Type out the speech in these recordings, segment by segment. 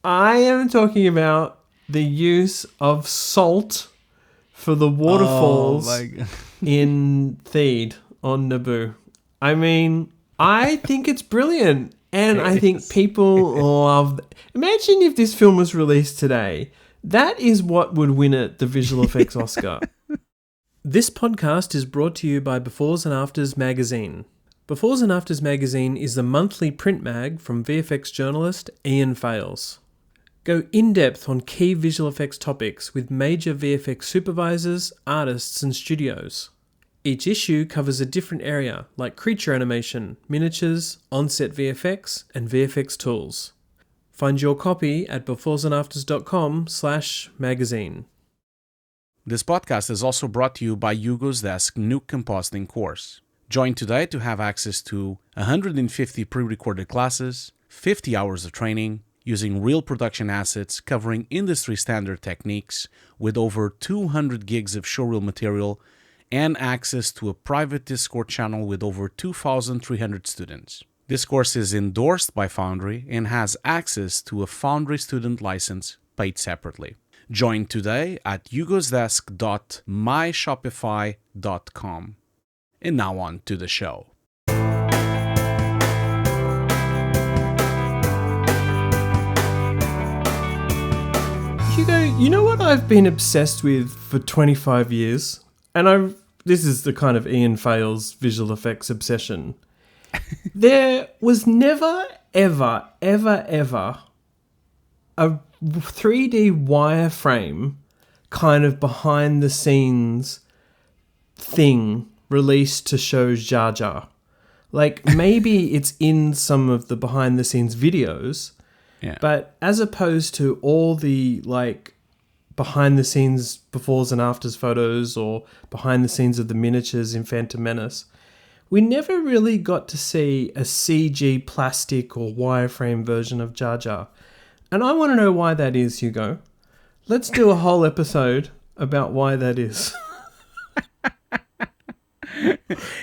I am talking about the use of salt for the waterfalls in Theed on Naboo. I mean, I think it's brilliant, and I think people love. Imagine if this film was released today. That is what would win it the visual effects Oscar. This podcast is brought to you by Befores and Afters magazine. Befores and Afters magazine is the monthly print mag from VFX journalist Ian Fales. Go in-depth on key visual effects topics with major VFX supervisors, artists and studios. Each issue covers a different area like creature animation, miniatures, on-set VFX and VFX tools. Find your copy at beforesandafters.com/magazine. This podcast is also brought to you by Hugo's Desk new compositing course. Join today to have access to 150 pre-recorded classes, 50 hours of training, using real production assets covering industry standard techniques with over 200 gigs of showreel material and access to a private Discord channel with over 2,300 students. This course is endorsed by Foundry and has access to a Foundry student license paid separately. Join today at hugosdesk.myshopify.com. And now on to the show. Hugo, you know what I've been obsessed with for 25 years? And this is the kind of Ian Fales visual effects obsession. There was never, ever, ever, ever a 3D wireframe kind of behind the scenes thing released to show Jar Jar. Like, maybe it's in some of the behind the scenes videos, but as opposed to all the like behind the scenes befores and afters photos or behind the scenes of the miniatures in Phantom Menace, we never really got to see a CG plastic or wireframe version of Jar Jar. And I want to know why that is, Hugo. Let's do a whole episode about why that is.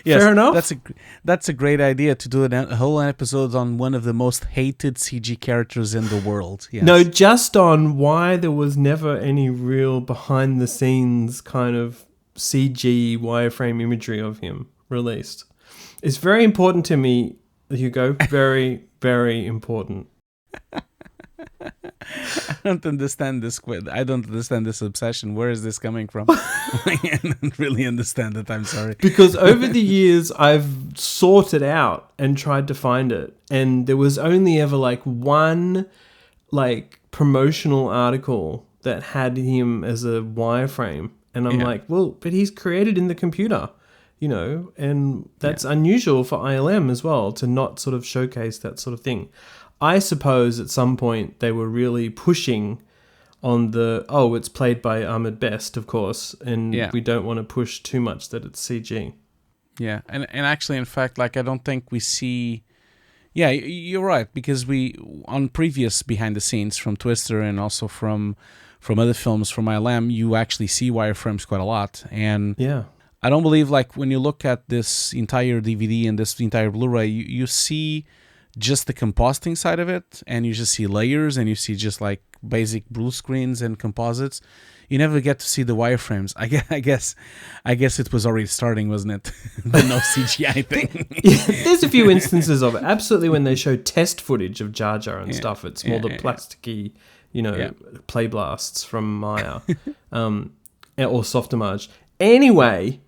Yes, fair enough. That's a great idea to do a whole episode on one of the most hated CG characters in the world. Yes. No, just on why there was never any real behind the scenes kind of CG wireframe imagery of him released. It's very important to me, Hugo. Very, very important. I don't understand this. I don't understand this obsession. Where is this coming from? I don't really understand it. I'm sorry. Because over the years, I've sought it out and tried to find it, and there was only ever like one, like promotional article that had him as a wireframe, and I'm like, well, but he's created in the computer, you know, and that's unusual for ILM as well to not sort of showcase that sort of thing. I suppose at some point they were really pushing on it's played by Ahmed Best, of course, and we don't want to push too much that it's CG. Yeah, and actually, in fact, like I don't think we see... Yeah, you're right, because we, on previous behind the scenes from Twister and also from other films from ILM, you actually see wireframes quite a lot. And I don't believe, like, when you look at this entire DVD and this entire Blu-ray, you see just the compositing side of it, and you just see layers, and you see just like basic blue screens and composites. You never get to see the wireframes. I guess it was already starting, wasn't it? The no CGI thing. There's a few instances of it. Absolutely, when they show test footage of Jar Jar and stuff, it's more the plasticky, play blasts from Maya, or Softimage. Anyway.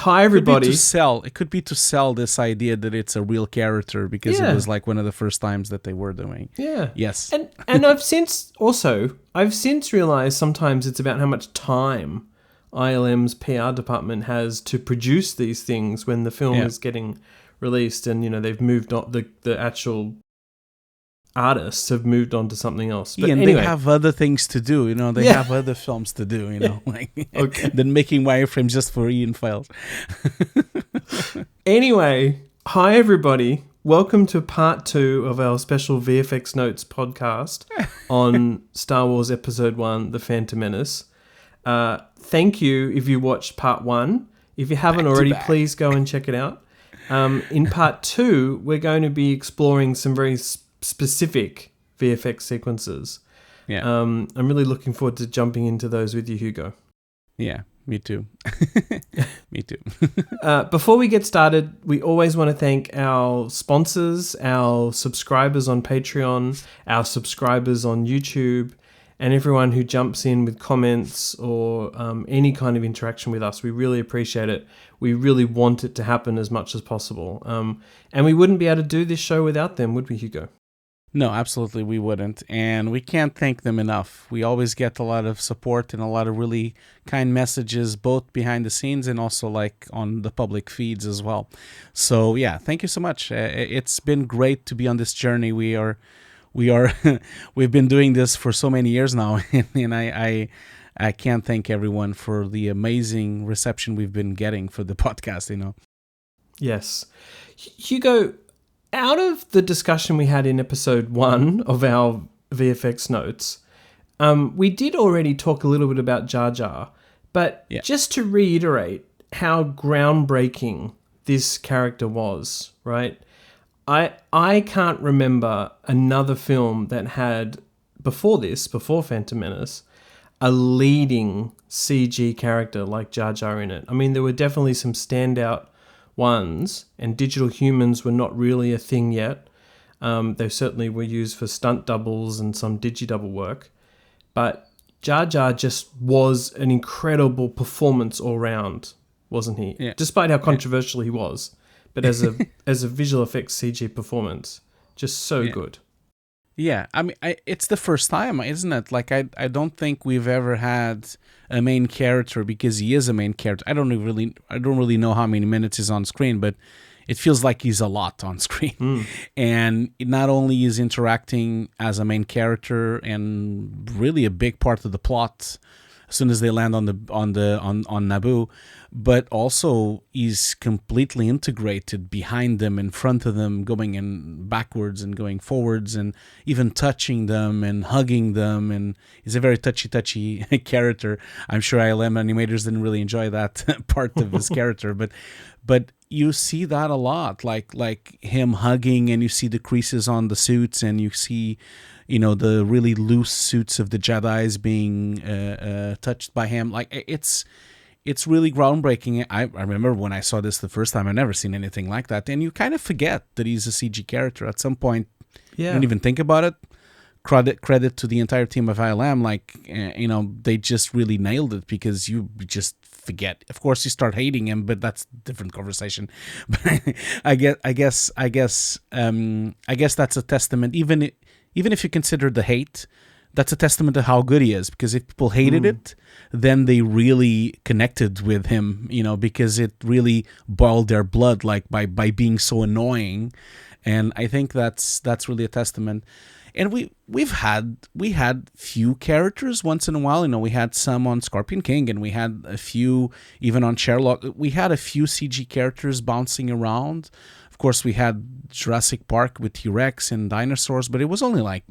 Hi, everybody. It could be to sell this idea that it's a real character because it was like one of the first times that they were doing. Yeah. Yes. And I've since realized sometimes it's about how much time ILM's PR department has to produce these things when the film is getting released, and they've moved on, the actual artists have moved on to something else. But and anyway. they have other things to do, they have other films to do, than making wireframes just for Ian Fales. Anyway, hi everybody. Welcome to part 2 of our special VFX Notes podcast on Star Wars Episode 1, The Phantom Menace. Thank you if you watched part 1. If you haven't already, please go and check it out. In part 2, we're going to be exploring some very specific VFX sequences. Yeah. I'm really looking forward to jumping into those with you, Hugo. Yeah, me too. Me too. Before we get started, we always want to thank our sponsors, our subscribers on Patreon, our subscribers on YouTube, and everyone who jumps in with comments or any kind of interaction with us. We really appreciate it. We really want it to happen as much as possible. And we wouldn't be able to do this show without them, would we, Hugo? No, absolutely we wouldn't. And we can't thank them enough. We always get a lot of support and a lot of really kind messages, both behind the scenes and also like on the public feeds as well. So yeah, thank you so much. It's been great to be on this journey. We've been doing this for so many years now. And I can't thank everyone for the amazing reception we've been getting for the podcast, Yes. Hugo, out of the discussion we had in episode 1 of our VFX Notes, we did already talk a little bit about Jar Jar, but just to reiterate how groundbreaking this character was, right? I can't remember another film that had, before Phantom Menace, a leading CG character like Jar Jar in it. I mean, there were definitely some standout ones, and digital humans were not really a thing yet. They certainly were used for stunt doubles and some digi-double work. But Jar Jar just was an incredible performance all round, wasn't he? Yeah. Despite how controversial he was. But as a visual effects CG performance, just so good. Yeah, I mean, it's the first time, isn't it? Like, I don't think we've ever had a main character, because he is a main character. I don't really know how many minutes he's on screen, but it feels like he's a lot on screen. And not only is interacting as a main character and really a big part of the plot as soon as they land on Naboo, but also he's completely integrated behind them, in front of them, going in backwards and going forwards, and even touching them and hugging them. And he's a very touchy character. I'm sure ILM animators didn't really enjoy that part of his character, but you see that a lot, like him hugging, and you see the creases on the suits, and you see, the really loose suits of the Jedis being touched by him. Like, it's really groundbreaking. I remember when I saw this the first time, I'd never seen anything like that. And you kind of forget that he's a CG character at some point. Yeah. You don't even think about it. Credit to the entire team of ILM. Like, they just really nailed it, because you just forget. Of course, you start hating him, but that's a different conversation. But I guess that's a testament. Even if you consider the hate, that's a testament to how good he is. Because if people hated it, then they really connected with him, because it really boiled their blood, like by being so annoying. And I think that's really a testament. And we had few characters once in a while. We had some on Scorpion King, and we had a few even on Sherlock. We had a few CG characters bouncing around. Of course, we had Jurassic Park with T-Rex and dinosaurs, but it was only like,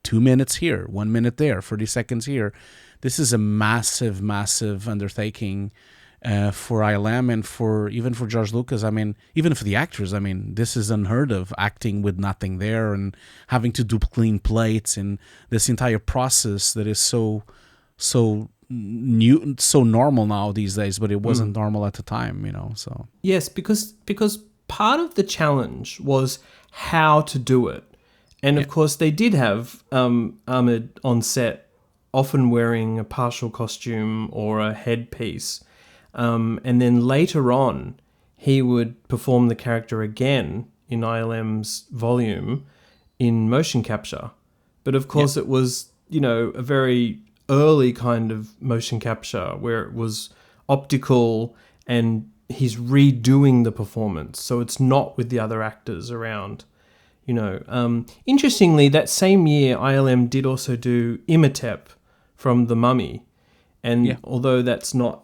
2 minutes here, 1 minute there, 30 seconds here. This is a massive, massive undertaking for ILM and even for George Lucas. I mean, even for the actors, this is unheard of, acting with nothing there and having to do clean plates, and this entire process that is so new, so normal now these days, but it wasn't normal at the time, so. Yes, because part of the challenge was how to do it. And of course, they did have Ahmed on set, often wearing a partial costume or a headpiece. And then later on, he would perform the character again in ILM's volume in motion capture. But of course, it was, a very early kind of motion capture where it was optical and he's redoing the performance. So it's not with the other actors around. Interestingly, that same year, ILM did also do Imhotep from The Mummy. And although that's not,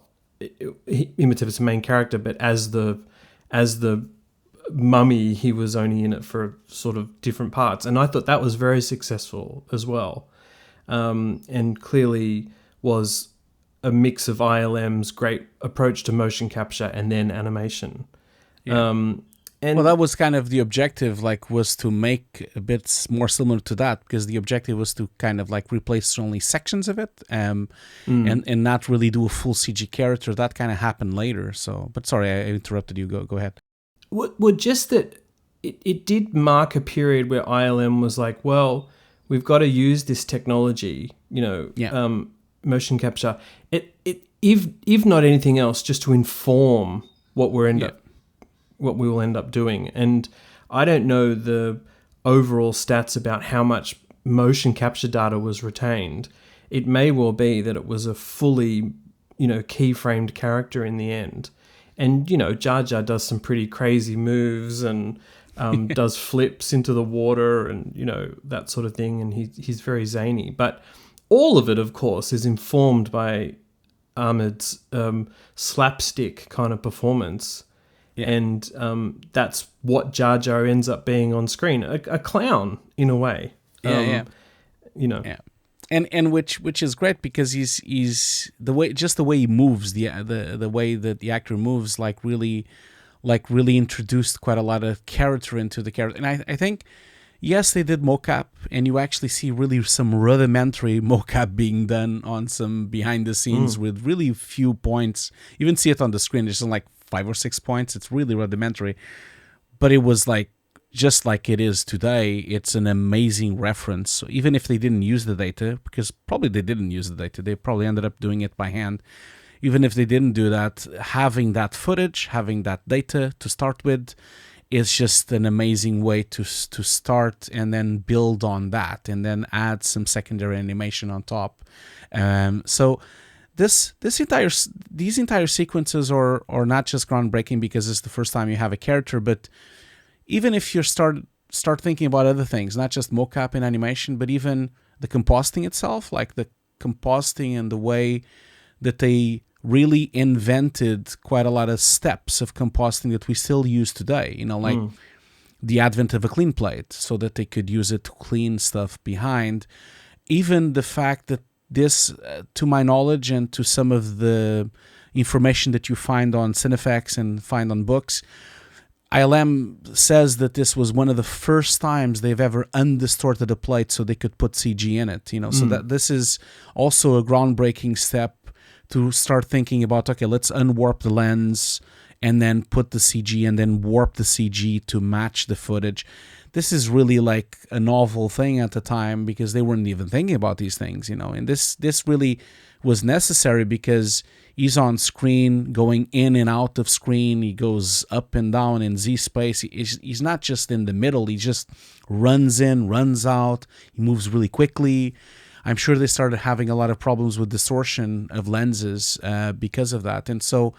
Imhotep is the main character, but as the mummy, he was only in it for sort of different parts. And I thought that was very successful as well. And clearly was a mix of ILM's great approach to motion capture and then animation. And Well, that was kind of the objective, like, was to make a bit more similar to that, because the objective was to kind of like replace only sections of it, and not really do a full CG character. That kind of happened later. So, but sorry, I interrupted you. Go ahead. well, just that it did mark a period where ILM was like, well, we've got to use this technology, motion capture. If not anything else, just to inform what we will end up doing. And I don't know the overall stats about how much motion capture data was retained. It may well be that it was a fully, keyframed character in the end. And, Jar Jar does some pretty crazy moves and does flips into the water and, that sort of thing. And he's very zany. But all of it, of course, is informed by Ahmed's slapstick kind of performance. Yeah. And that's what Jar Jar ends up being on screen, a clown in a way. Yeah. And which is great, because he's the way he moves, the way that the actor moves, really introduced quite a lot of character into the character. And I think, yes, they did mocap, and you actually see really some rudimentary mocap being done on some behind the scenes with really few points. You even see it on the screen. There's like 5 or 6 points. It's really rudimentary, but it was like, just like it is today, it's an amazing reference. So even if they didn't use the data, because probably they didn't use the data, they probably ended up doing it by hand. Even if they didn't do that, having that footage, having that data to start with, is just an amazing way to start and then build on that and then add some secondary animation on top. So these entire sequences are not just groundbreaking because it's the first time you have a character, but even if you start thinking about other things, not just mocap and animation, but even the compositing itself, like the compositing and the way that they really invented quite a lot of steps of compositing that we still use today, the advent of a clean plate so that they could use it to clean stuff behind. Even the fact that this, to my knowledge and to some of the information that you find on Cinefex and find on books, ILM says that this was one of the first times they've ever undistorted a plate so they could put CG in it, so that this is also a groundbreaking step to start thinking about, okay, let's unwarp the lens and then put the CG and then warp the CG to match the footage. This is really like a novel thing at the time because they weren't even thinking about these things, and this really was necessary because he's on screen, going in and out of screen. He goes up and down in Z space. He's not just in the middle. He just runs in, runs out. He moves really quickly. I'm sure they started having a lot of problems with distortion of lenses because of that. And so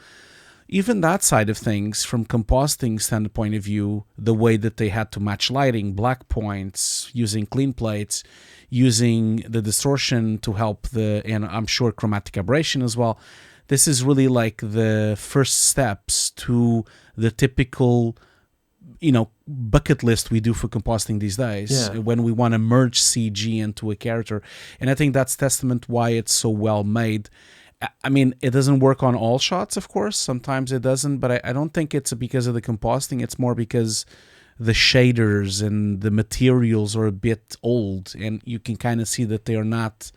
even that side of things, from compositing standpoint of view, the way that they had to match lighting, black points, using clean plates, using the distortion to help and I'm sure chromatic aberration as well. This is really like the first steps to the typical, bucket list we do for compositing these days when we want to merge CG into a character. And I think that's testament why it's so well made. I mean, it doesn't work on all shots, of course. Sometimes it doesn't, but I don't think it's because of the compositing. It's more because the shaders and the materials are a bit old, and you can kind of see that they are not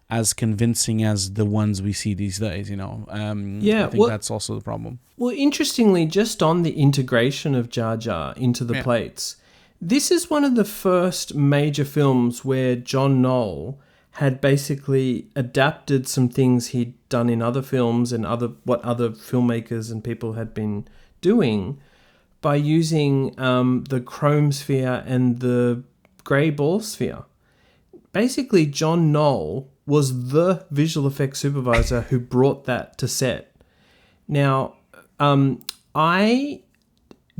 as convincing as the ones we see these days, I think that's also the problem. Well, interestingly, just on the integration of Jar Jar into the plates, this is one of the first major films where John Knoll had basically adapted some things he'd done in other films and what other filmmakers and people had been doing by using the chrome sphere and the grey ball sphere. Basically, John Knoll was the visual effects supervisor who brought that to set. Now, I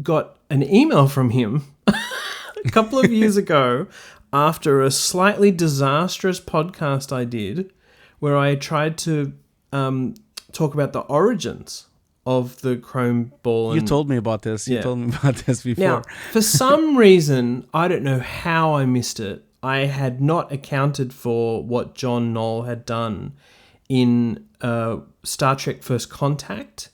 got an email from him a couple of years ago after a slightly disastrous podcast I did where I tried to talk about the origins of the chrome ball. You told me about this. You told me about this before. Now, for some reason, I don't know how I missed it, I had not accounted for what John Knoll had done in Star Trek First Contact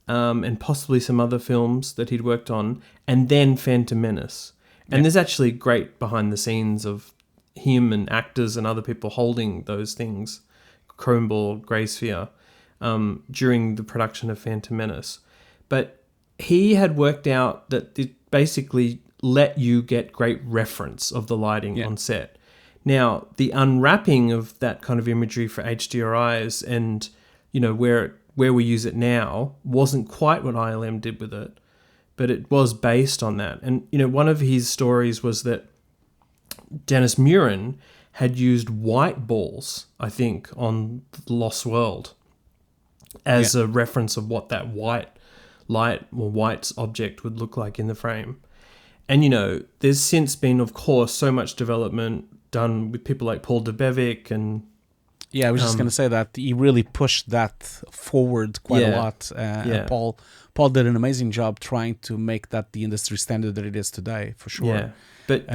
and possibly some other films that he'd worked on, and then Phantom Menace. And there's actually great behind the scenes of him and actors and other people holding those things, chrome ball, grey sphere, during the production of Phantom Menace. But he had worked out that it basically let you get great reference of the lighting on set. Now, the unwrapping of that kind of imagery for HDRIs and, where we use it now wasn't quite what ILM did with it, but it was based on that. And, one of his stories was that Dennis Muren had used white balls, I think, on The Lost World as a reference of what that white light or white object would look like in the frame. And, there's since been, of course, so much development done with people like Paul Debevic and... Yeah, I was just going to say that he really pushed that forward quite a lot. And Paul did an amazing job trying to make that the industry standard that it is today, for sure. Yeah, but,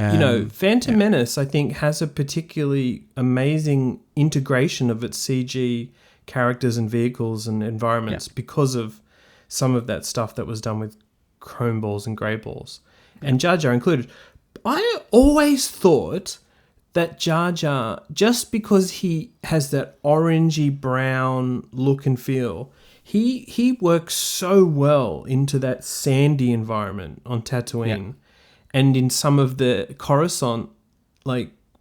Phantom Menace, I think, has a particularly amazing integration of its CG characters and vehicles and environments because of some of that stuff that was done with chrome balls and grey balls. And Jar Jar included. I always thought that Jar Jar, just because he has that orangey brown look and feel, he works so well into that sandy environment on Tatooine and in some of the Coruscant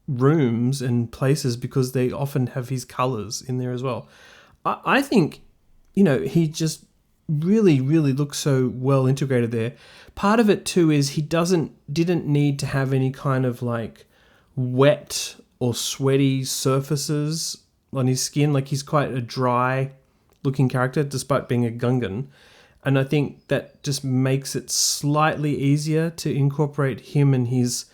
rooms and places, because they often have his colours in there as well. I think, he just really, really looks so well integrated there. Part of it too is he didn't need to have any kind of wet or sweaty surfaces on his skin. He's quite a dry looking character despite being a Gungan. And I think that just makes it slightly easier to incorporate him and his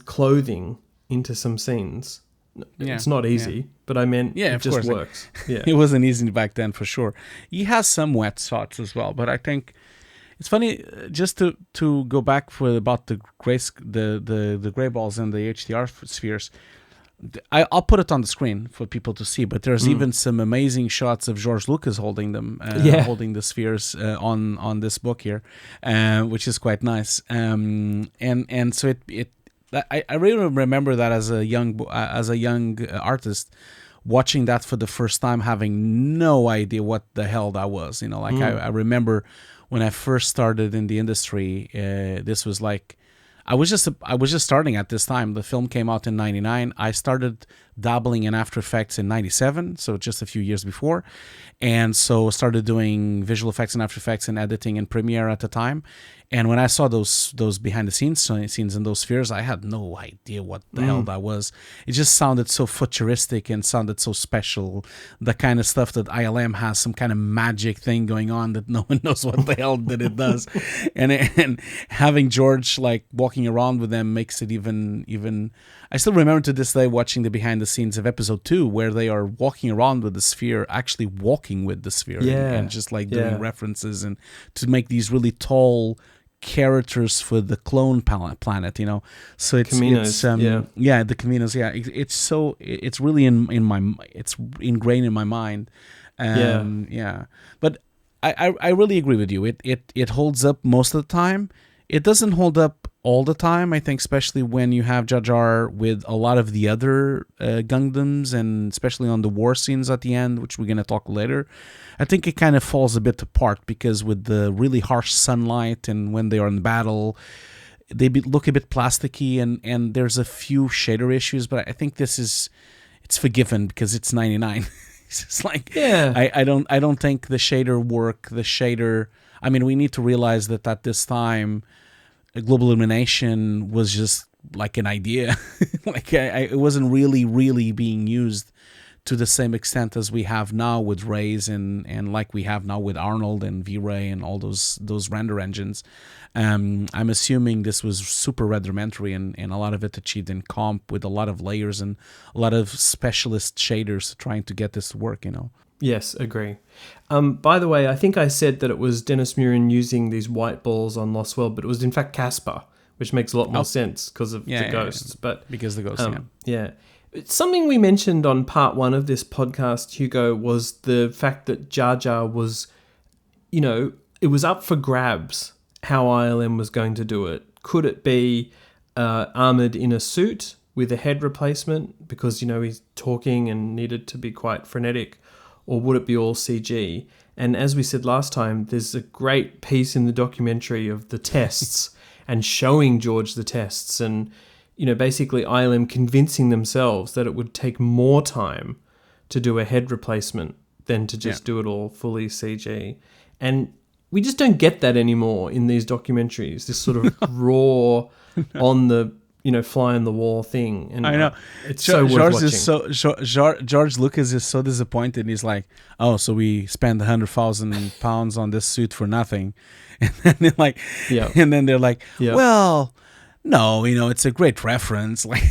clothing into some scenes. It's not easy, but I meant it just works. Yeah. It wasn't easy back then, for sure. He has some wet shots as well, but I think it's funny, just to go back about the gray balls and the HDR spheres. I'll put it on the screen for people to see, but there's even some amazing shots of George Lucas holding them, holding the spheres on this book here, which is quite nice. And so I really remember that as a young artist, watching that for the first time, having no idea what the hell that was. I remember when I first started in the industry, this was I was just starting at this time. The film came out in 99. I started dabbling in After Effects in 97, so just a few years before. And so started doing visual effects and After Effects and editing in Premiere at the time. And when I saw those behind the scenes in those spheres, I had no idea what the hell that was. It just sounded so futuristic and sounded so special. The kind of stuff that ILM has, some kind of magic thing going on that no one knows what the hell that it does. And having George walking around with them makes it even. I still remember to this day watching the behind the scenes of episode 2 where they are walking around with the sphere, actually walking with the sphere, and just doing references and to make these really tall characters for the clone planet, so it's Caminos, the Caminos, it's really it's ingrained in my mind, but I really agree with you. It holds up most of the time. It doesn't hold up all the time, I think, especially when you have Jar Jar with a lot of the other Gundams, and especially on the war scenes at the end, which we're going to talk later. I think it kind of falls a bit apart because with the really harsh sunlight and when they are in battle, they look a bit plasticky, and there's a few shader issues, but I think it's forgiven because it's 99. It's just I don't think the shader. I mean, we need to realize that at this time, global illumination was just an idea. It wasn't really being used to the same extent as we have now with rays and like we have now with Arnold and V-Ray and all those render engines. I'm assuming this was super rudimentary and a lot of it achieved in comp with a lot of layers and a lot of specialist shaders trying to get this to work, Yes, agree. By the way, I think I said that it was Dennis Muren using these white balls on Lost World, but it was in fact Caspar, which makes a lot more sense because of the ghosts. But because the ghosts, Something we mentioned on part 1 of this podcast, Hugo, was the fact that Jar Jar was it was up for grabs how ILM was going to do it. Could it be armored in a suit with a head replacement because, he's talking and needed to be quite frenetic, or would it be all CG? And as we said last time, there's a great piece in the documentary of the tests and showing George the tests and, basically ILM convincing themselves that it would take more time to do a head replacement than to just do it all fully CG. And we just don't get that anymore in these documentaries, this sort of raw on the, fly on the wall thing. And I know. It's so worth watching. George Lucas is so disappointed. He's like, oh, so we spent £100,000 on this suit for nothing. And then they're like, well, no, it's a great reference. Like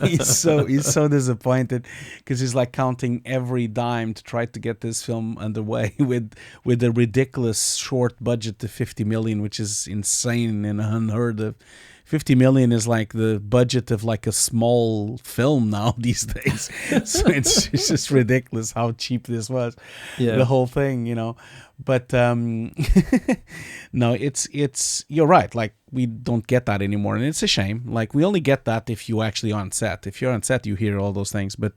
he's so disappointed because he's like counting every dime to try to get this film underway with a ridiculous short budget of 50 million, which is insane and unheard of. 50 million is like the budget of like a small film now these days. So it's just ridiculous how cheap this was. The whole thing, But no, it's you're right. Like we don't get that anymore, and it's a shame. Like we only get that if you're actually on set. If you're on set, you hear all those things. But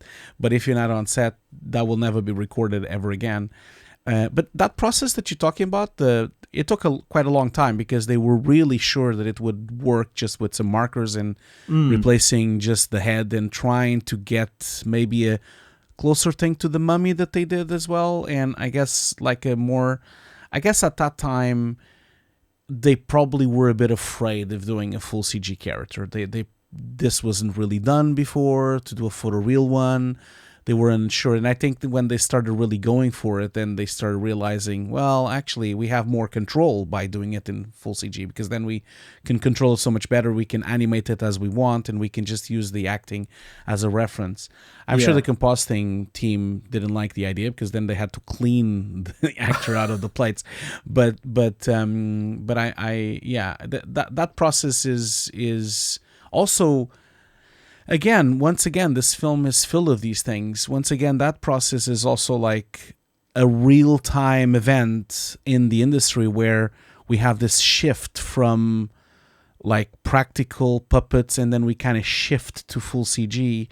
if you're not on set, that will never be recorded ever again. But that process that you're talking about, it took quite a long time because they were really sure that it would work just with some markers and replacing just the head and trying to get maybe a closer thing to the mummy that they did as well. And I guess at that time, they probably were a bit afraid of doing a full CG character. This wasn't really done before, to do a photoreal one. They were unsure, and I think that when they started really going for it, then they started realizing, well, actually, we have more control by doing it in full CG, because then we can control it so much better. We can animate it as we want, and we can just use the acting as a reference. I'm sure the compositing team didn't like the idea, because then they had to clean the actor out of the plates. But that process is also. Once again, this film is full of these things. Once again, that process is also like a real-time event in the industry where we have this shift from like practical puppets and then we kind of shift to full CG.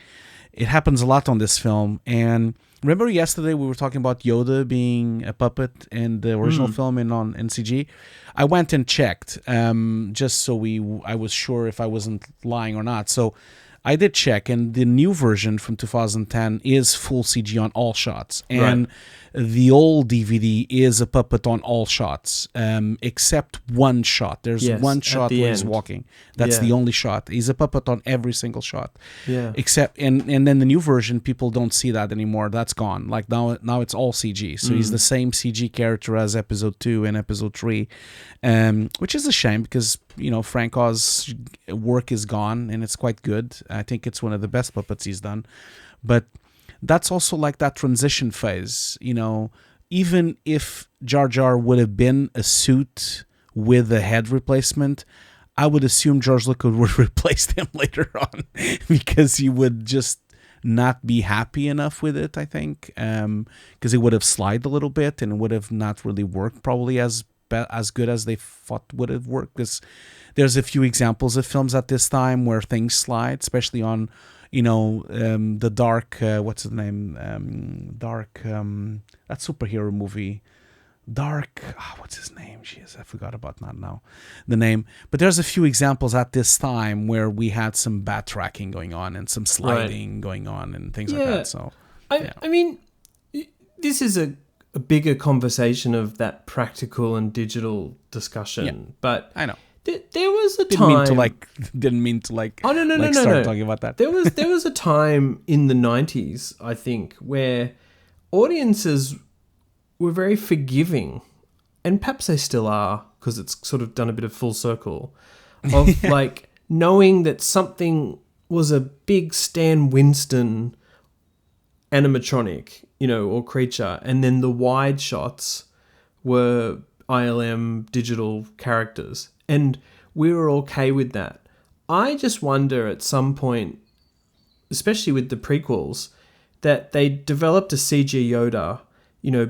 It happens a lot on this film. And remember yesterday we were talking about Yoda being a puppet in the original film in CG? I went and checked just so I was sure if I wasn't lying or not. So I did check, and the new version from 2010 is full CG on all shots. And the old DVD is a puppet on all shots, except one shot. There's one shot where he's walking. That's the only shot. He's a puppet on every single shot. Yeah. Except, and then the new version, people don't see that anymore. That's gone. Like now it's all CG. So he's the same CG character as Episode 2 and Episode 3, which is a shame because, Frank Oz's work is gone, and it's quite good. I think it's one of the best puppets he's done. But that's also like that transition phase, even if Jar Jar would have been a suit with a head replacement, I would assume George Lucas would replace him later on because he would just not be happy enough with it, I think, because it would have slid a little bit and would have not really worked probably as good as they thought would have worked, because there's a few examples of films at this time where things slide, especially on the Dark, what's his name? Dark, that superhero movie. Dark, what's his name? Jeez, I forgot about that now, the name. But there's a few examples at this time where we had some backtracking going on and some sliding going on and things like that. So, I mean, this is a bigger conversation of that practical and digital discussion. But I know. There was a time. Didn't mean to like. Oh no! Start talking about that. There was a time in the 90s, I think, where audiences were very forgiving, and perhaps they still are, because it's sort of done a bit of full circle, of like knowing that something was a big Stan Winston animatronic, or creature, and then the wide shots were ILM digital characters. And we were okay with that. I just wonder at some point, especially with the prequels, that they developed a CG Yoda,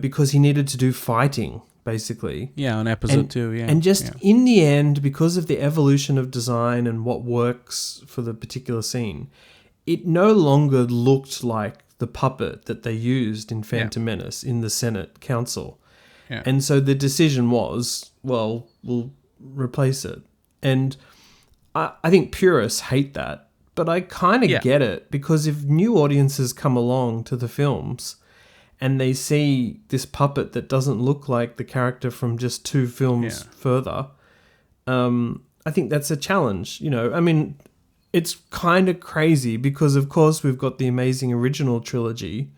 because he needed to do fighting, basically. Yeah, on episode 2, yeah. And just in the end, because of the evolution of design and what works for the particular scene, it no longer looked like the puppet that they used in Phantom Menace in the Senate Council. Yeah. And so the decision was, well, we'll replace it. And I think purists hate that, but I kind of get it, because if new audiences come along to the films and they see this puppet that doesn't look like the character from just 2 films further, I think that's a challenge. You know, I mean, it's kind of crazy because, of course, we've got the amazing original trilogy,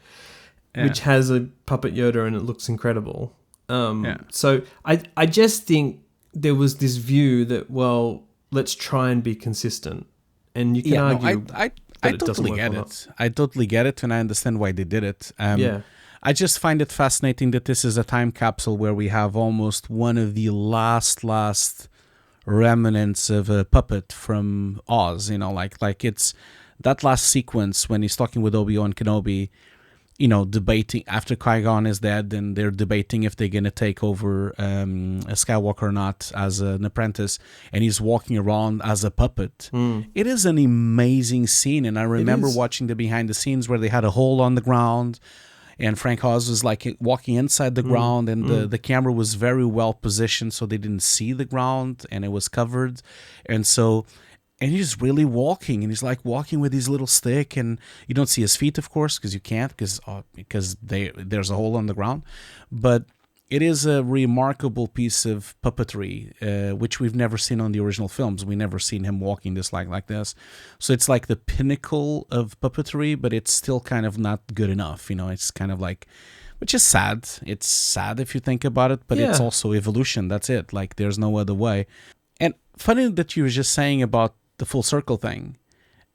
which has a puppet Yoda and it looks incredible. So I just think there was this view that, well, let's try and be consistent. And you can argue I totally get it. I totally get it, and I understand why they did it. I just find it fascinating that this is a time capsule where we have almost one of the last remnants of a puppet from Oz. You know, like it's that last sequence when he's talking with Obi-Wan Kenobi, you know, debating after Qui-Gon is dead, and they're debating if they're going to take over a Skywalker or not as an apprentice, and he's walking around as a puppet. It is an amazing scene, and I remember watching the behind the scenes where they had a hole on the ground, and Frank Oz was like walking inside the ground, and the camera was very well positioned so they didn't see the ground, and it was covered, and he's really walking, and he's like walking with his little stick, and you don't see his feet, of course, because you can't, because there's a hole on the ground. But it is a remarkable piece of puppetry, which we've never seen on the original films. We never seen him walking this like this. So it's like the pinnacle of puppetry, but it's still kind of not good enough. You know, it's kind of like, which is sad. It's sad if you think about it, but it's also evolution. That's it. Like, there's no other way. And funny that you were just saying about the full circle thing.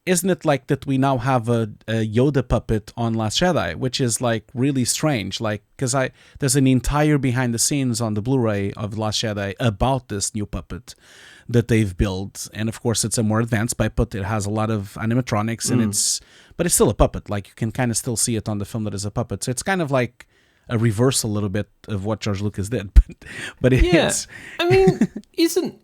Isn't it like that we now have a Yoda puppet on Last Jedi, which is like really strange, like, because there's an entire behind the scenes on the Blu-ray of Last Jedi about this new puppet that they've built, and of course it's a more advanced puppet. It has a lot of animatronics, and but it's still a puppet. Like, you can kind of still see it on the film that is a puppet. So it's kind of like a reverse a little bit of what George Lucas did, but it is. I mean,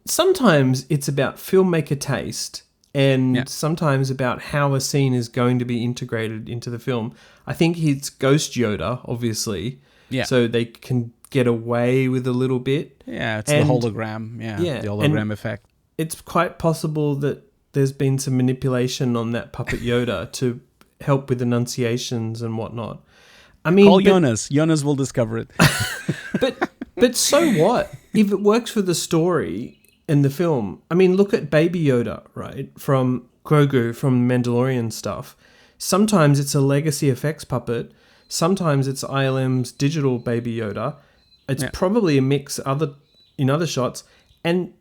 sometimes it's about filmmaker taste, and sometimes about how a scene is going to be integrated into the film. I think it's Ghost Yoda, obviously, so they can get away with a little bit. Yeah, it's the hologram, the hologram effect. It's quite possible that there's been some manipulation on that puppet Yoda to help with enunciations and whatnot. I mean, call Jonas. Jonas will discover it. but so what? If it works for the story and the film, I mean, look at Baby Yoda, right? From Grogu, from Mandalorian stuff. Sometimes it's a legacy effects puppet. Sometimes it's ILM's digital Baby Yoda. It's probably a mix in other shots. And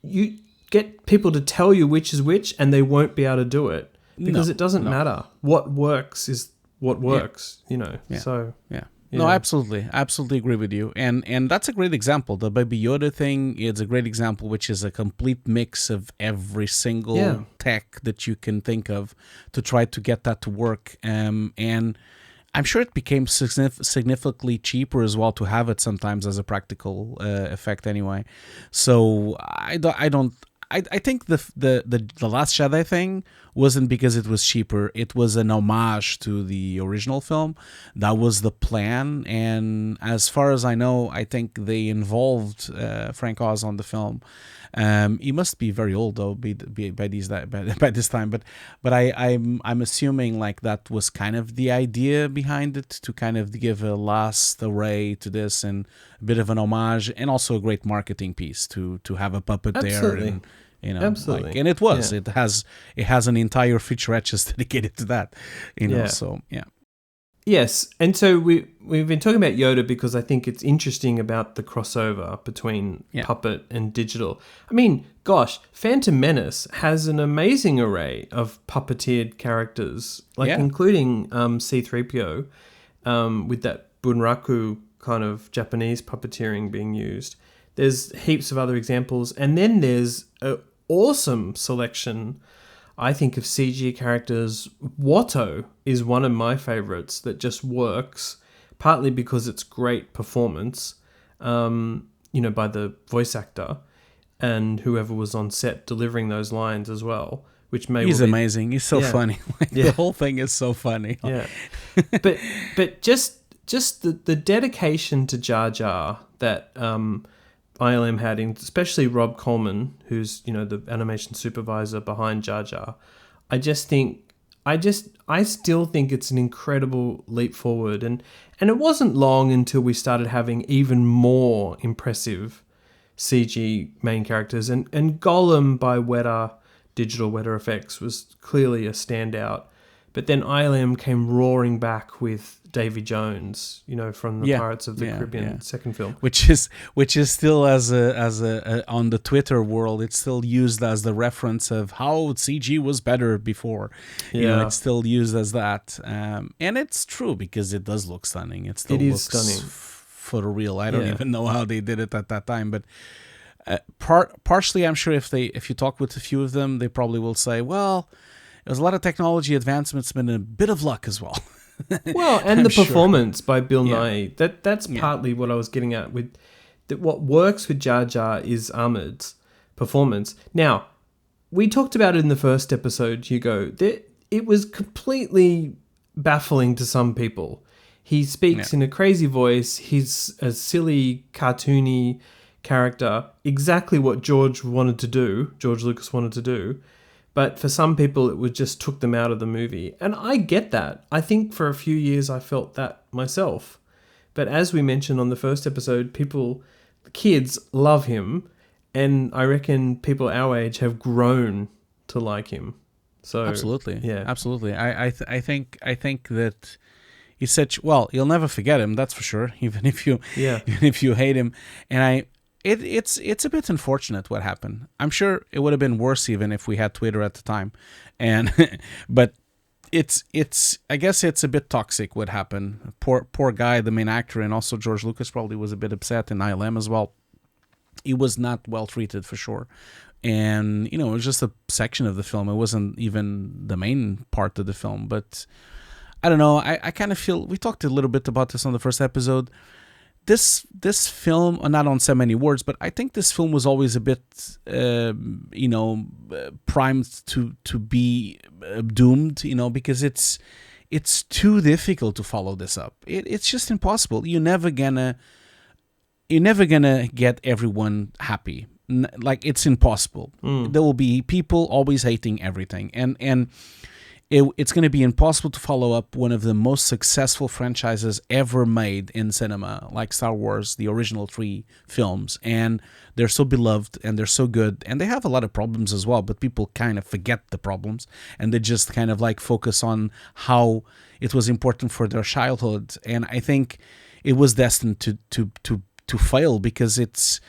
you get people to tell you which is which, and they won't be able to do it because it doesn't matter. What works is what works, you know. So no, absolutely agree with you, and that's a great example. The Baby Yoda thing is a great example, which is a complete mix of every single tech that you can think of to try to get that to work, and I'm sure it became significantly cheaper as well to have it sometimes as a practical effect anyway. So I think the Last Jedi thing wasn't because it was cheaper. It was an homage to the original film. That was the plan. And as far as I know, I think they involved Frank Oz on the film. He must be very old though by this time. But I'm assuming like that was kind of the idea behind it, to kind of give a last array to this and a bit of an homage, and also a great marketing piece to have a puppet there. And, you know, absolutely. Like, and it was. It has an entire featurette just dedicated to that. You know, so yeah. Yes, and so we've been talking about Yoda because I think it's interesting about the crossover between puppet and digital. I mean, gosh, Phantom Menace has an amazing array of puppeteered characters, like including C-3PO, with that bunraku kind of Japanese puppeteering being used. There's heaps of other examples, and then there's an awesome selection, I think, of CG characters. Watto is one of my favorites that just works, partly because it's great performance, by the voice actor and whoever was on set delivering those lines as well. Which He's amazing. He's so funny. The whole thing is so funny. Yeah, but just the dedication to Jar Jar that ILM had, especially Rob Coleman, who's the animation supervisor behind Jar Jar. I still think it's an incredible leap forward, and it wasn't long until we started having even more impressive CG main characters, and Gollum by Digital Weta Effects was clearly a standout. But then ILM came roaring back with Davy Jones, from the Pirates of the Caribbean second film, which is still as a on the Twitter world, it's still used as the reference of how CG was better before. It's still used as that, and it's true because it does look stunning. It looks stunning, photoreal. I don't even know how they did it at that time, but. Partially, I'm sure if you talk with a few of them, they probably will say, well, there's a lot of technology advancements, but a bit of luck as well. Well, and the performance by Bill Nighy, that's partly what I was getting at with that. What works with Jar Jar is Ahmed's performance. Now, we talked about it in the first episode, Hugo. It was completely baffling to some people. He speaks in a crazy voice. He's a silly, cartoony character, exactly what George Lucas wanted to do, but for some people it just took them out of the movie, and I get that. I think for a few years I felt that myself, but as we mentioned on the first episode, kids love him, and I reckon people our age have grown to like him. So absolutely, I think that he's such, well, you'll never forget him, that's for sure, even if you hate him, and It's a bit unfortunate what happened. I'm sure it would have been worse even if we had Twitter at the time, but I guess it's a bit toxic what happened. Poor guy, the main actor, and also George Lucas probably was a bit upset, and ILM as well. He was not well treated for sure, and it was just a section of the film. It wasn't even the main part of the film, but I don't know. I kind of feel we talked a little bit about this on the first episode. This film, not on so many words, but I think this film was always a bit, primed to be doomed, because it's too difficult to follow this up. It's just impossible. You're never gonna get everyone happy. It's impossible. There will be people always hating everything, and it's going to be impossible to follow up one of the most successful franchises ever made in cinema, like Star Wars, the original 3 films. And they're so beloved and they're so good. And they have a lot of problems as well, but people kind of forget the problems. And they just kind of focus on how it was important for their childhood. And I think it was destined to fail because it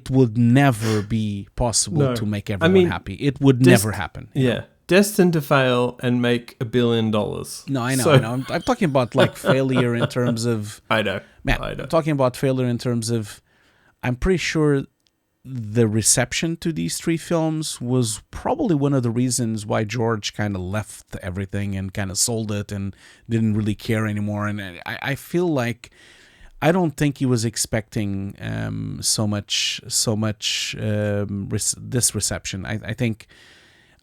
would never be possible to make everyone happy. It would never happen. Yeah. Destined to fail and make $1 billion. No, I know. I'm talking about failure in terms of. I know. I'm talking about failure in terms of. I'm pretty sure the reception to these 3 films was probably one of the reasons why George kind of left everything and kind of sold it and didn't really care anymore. And I feel like I don't think he was expecting so much this reception.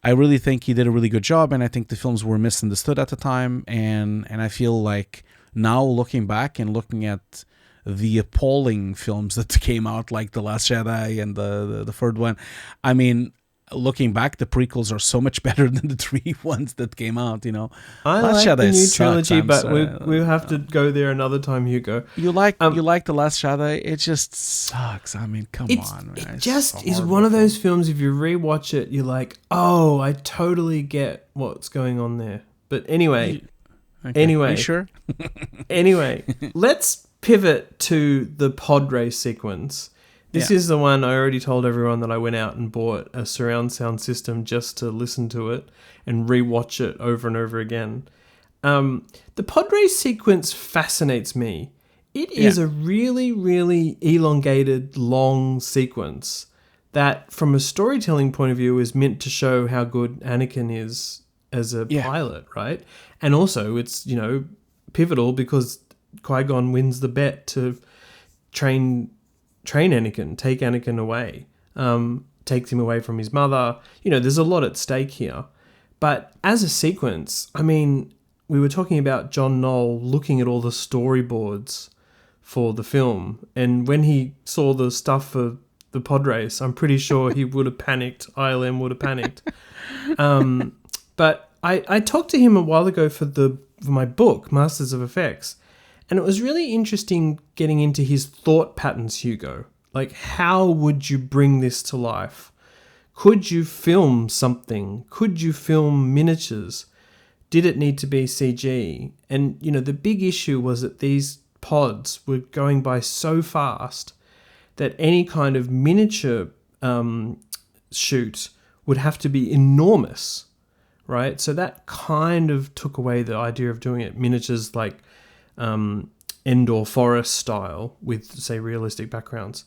I really think he did a really good job, and I think the films were misunderstood at the time, and I feel like now looking back and looking at the appalling films that came out, like The Last Jedi and the third one, I mean, looking back, the prequels are so much better than the 3 ones that came out, I Last like Jedi the new sucks, trilogy, but we'll have to go there another time, Hugo. You like The Last Jedi? It just sucks. I mean, come on, man. It just is one of those films, if you rewatch it, you're like, oh, I totally get what's going on there. But anyway. Okay. Are you sure? Anyway, let's pivot to the pod race sequence. This is the one I already told everyone that I went out and bought a surround sound system just to listen to it and rewatch it over and over again. The pod race sequence fascinates me. It is a really, really elongated, long sequence that, from a storytelling point of view, is meant to show how good Anakin is as a pilot, right? And also, it's, pivotal because Qui-Gon wins the bet to train train Anakin, take Anakin away, takes him away from his mother. You know, there's a lot at stake here. But as a sequence, I mean, we were talking about John Knoll looking at all the storyboards for the film, and when he saw the stuff for the pod race, I'm pretty sure he would have panicked. ILM would have panicked. But I talked to him a while ago for my book, Masters of Effects, and it was really interesting getting into his thought patterns, Hugo. Like, how would you bring this to life? Could you film something? Could you film miniatures? Did it need to be CG? And, you know, the big issue was that these pods were going by so fast that any kind of miniature shoot would have to be enormous, right? So that kind of took away the idea of doing it miniatures like Endor Forest style with, say, realistic backgrounds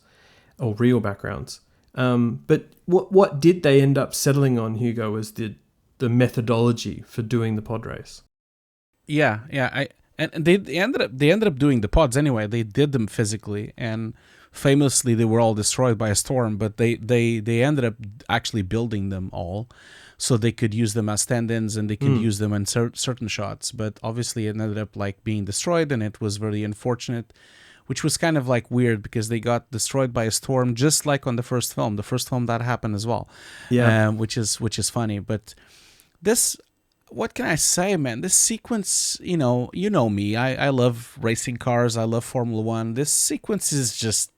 or real backgrounds. But what did they end up settling on, Hugo, was the methodology for doing the pod race? Yeah. And they ended up doing the pods anyway. They did them physically, and famously they were all destroyed by a storm. But they ended up actually building them all, so they could use them as stand-ins and they could use them in certain shots. But obviously, it ended up like being destroyed, and it was very unfortunate, which was kind of like weird because they got destroyed by a storm, just like on the first film. The first film that happened as well, which is funny. But this. What can I say, man? This sequence, you know me. I love racing cars. I love Formula One. This sequence is just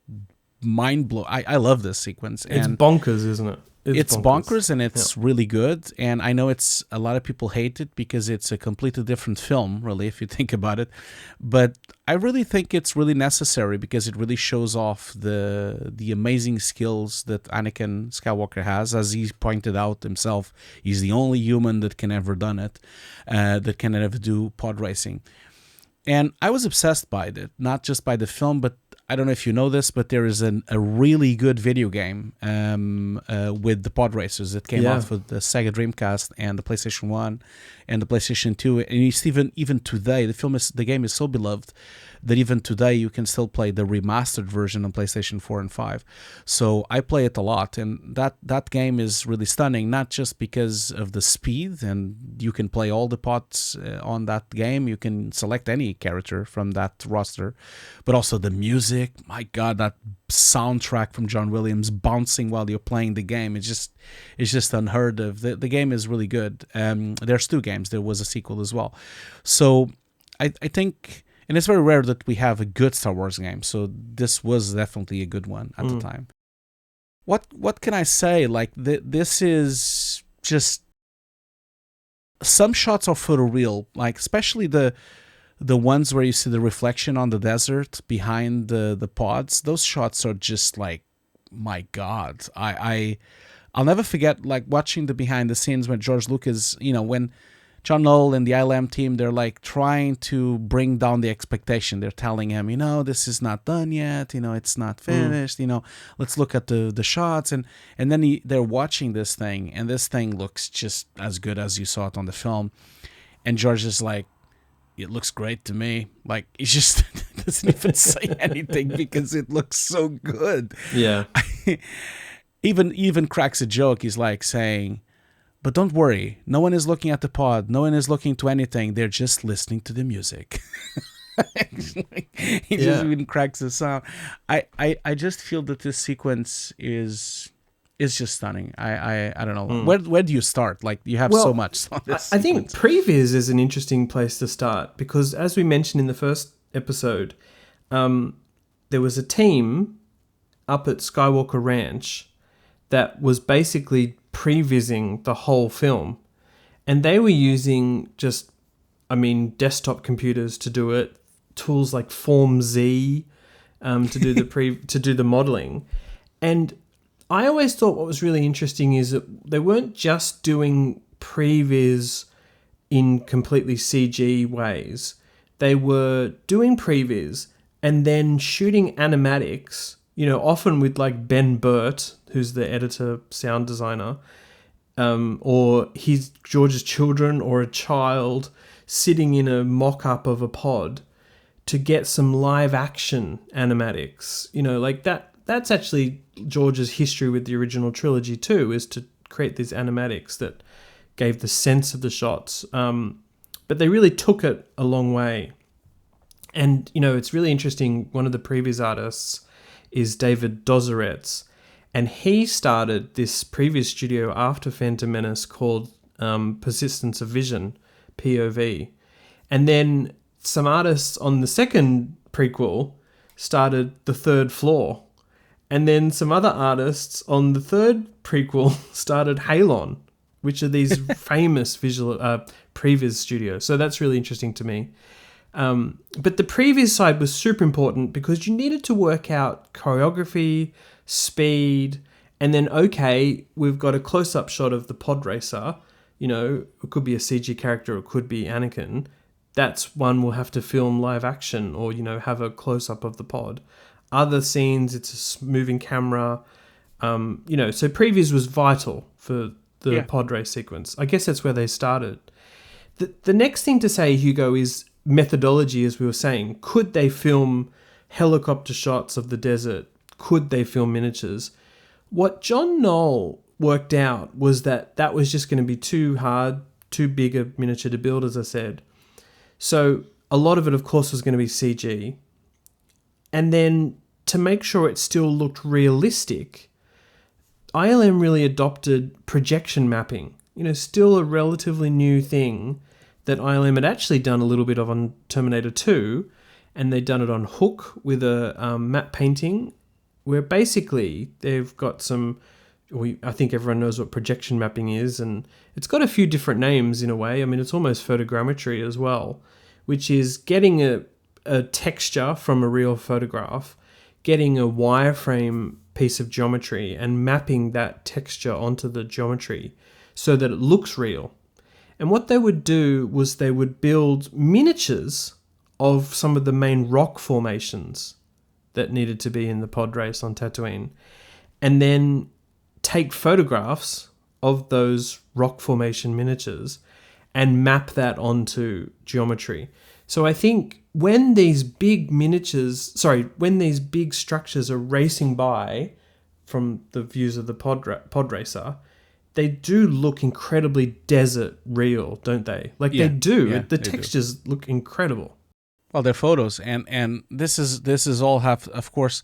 mind-blowing. I love this sequence. It's bonkers, isn't it? It's bonkers, and it's really good. And I know a lot of people hate it because it's a completely different film, really, if you think about it. But I really think it's really necessary because it really shows off the amazing skills that Anakin Skywalker has. As he pointed out himself, he's the only human that can ever done it, that can ever do pod racing. And I was obsessed by it, not just by the film, but I don't know if you know this, but there is a really good video game with the pod racers that came out for the Sega Dreamcast and the PlayStation 1 and the PlayStation 2. And it's even today, the game is so beloved that even today you can still play the remastered version on PlayStation 4 and 5. So I play it a lot, and that game is really stunning, not just because of the speed, and you can play all the pods on that game. You can select any character from that roster, but also the music. My God, that soundtrack from John Williams bouncing while you're playing the game, it's just unheard of. The game is really good. There's 2 games. There was a sequel as well. So I think, and it's very rare that we have a good Star Wars game. So this was definitely a good one at the time. What can I say? Like this is just, some shots are photoreal, like especially the ones where you see the reflection on the desert behind the pods. Those shots are just like, my God. I'll never forget like watching the behind the scenes when George Lucas, when John Knoll and the ILM team, they're like trying to bring down the expectation. They're telling him, this is not done yet. It's not finished. Let's look at the shots. And then they're watching this thing, and this thing looks just as good as you saw it on the film. And George is like, it looks great to me. Like, he just doesn't even say anything because it looks so good. Yeah. even cracks a joke. He's like saying, but don't worry, no one is looking at the pod. No one is looking to anything. They're just listening to the music. He just even cracks the sound. I just feel that this sequence is just stunning. I don't know. Where do you start? Like, you have so much on this. I think pre-viz is an interesting place to start because, as we mentioned in the first episode, there was a team up at Skywalker Ranch that was basically pre-vizing the whole film, and they were using desktop computers to do it, tools like Form Z to do the modeling. And I always thought what was really interesting is that they weren't just doing pre-viz in completely CG ways. They were doing pre-viz and then shooting animatics, often with like Ben Burt, who's the editor, sound designer, or George's children or a child sitting in a mock-up of a pod to get some live action animatics. Like that's actually George's history with the original trilogy too, is to create these animatics that gave the sense of the shots. But they really took it a long way. And, it's really interesting. One of the pre-viz artists is David Dozeretz, and he started this pre-viz studio after Phantom Menace called Persistence of Vision, POV. And then some artists on the second prequel started the third floor. And then some other artists on the third prequel started Halon, which are these famous pre-viz studios. So that's really interesting to me. But the pre-viz side was super important because you needed to work out choreography, speed, and then, okay, we've got a close-up shot of the pod racer. It could be a CG character, it could be Anakin. That's one we'll have to film live action or, have a close-up of the pod. Other scenes, it's a moving camera. So pre-viz was vital for the pod race sequence. I guess that's where they started. The next thing to say, Hugo, is methodology, as we were saying. Could they film helicopter shots of the desert? Could they film miniatures? What John Knoll worked out was that was just going to be too hard, too big a miniature to build, as I said. So a lot of it, of course, was going to be CG. And then to make sure it still looked realistic, ILM really adopted projection mapping. Still a relatively new thing that ILM had actually done a little bit of on Terminator 2, and they'd done it on Hook with a matte painting, where basically they've got some... I think everyone knows what projection mapping is, and it's got a few different names in a way. I mean, it's almost photogrammetry as well, which is getting a texture from a real photograph, getting a wireframe piece of geometry and mapping that texture onto the geometry so that it looks real. And what they would do was they would build miniatures of some of the main rock formations that needed to be in the pod race on Tatooine, and then take photographs of those rock formation miniatures and map that onto geometry. So I think when these big structures are racing by from the views of the pod racer, they do look incredibly desert real, don't they? They do. Yeah, the textures look incredible. Well, they're photos, and this is all of course.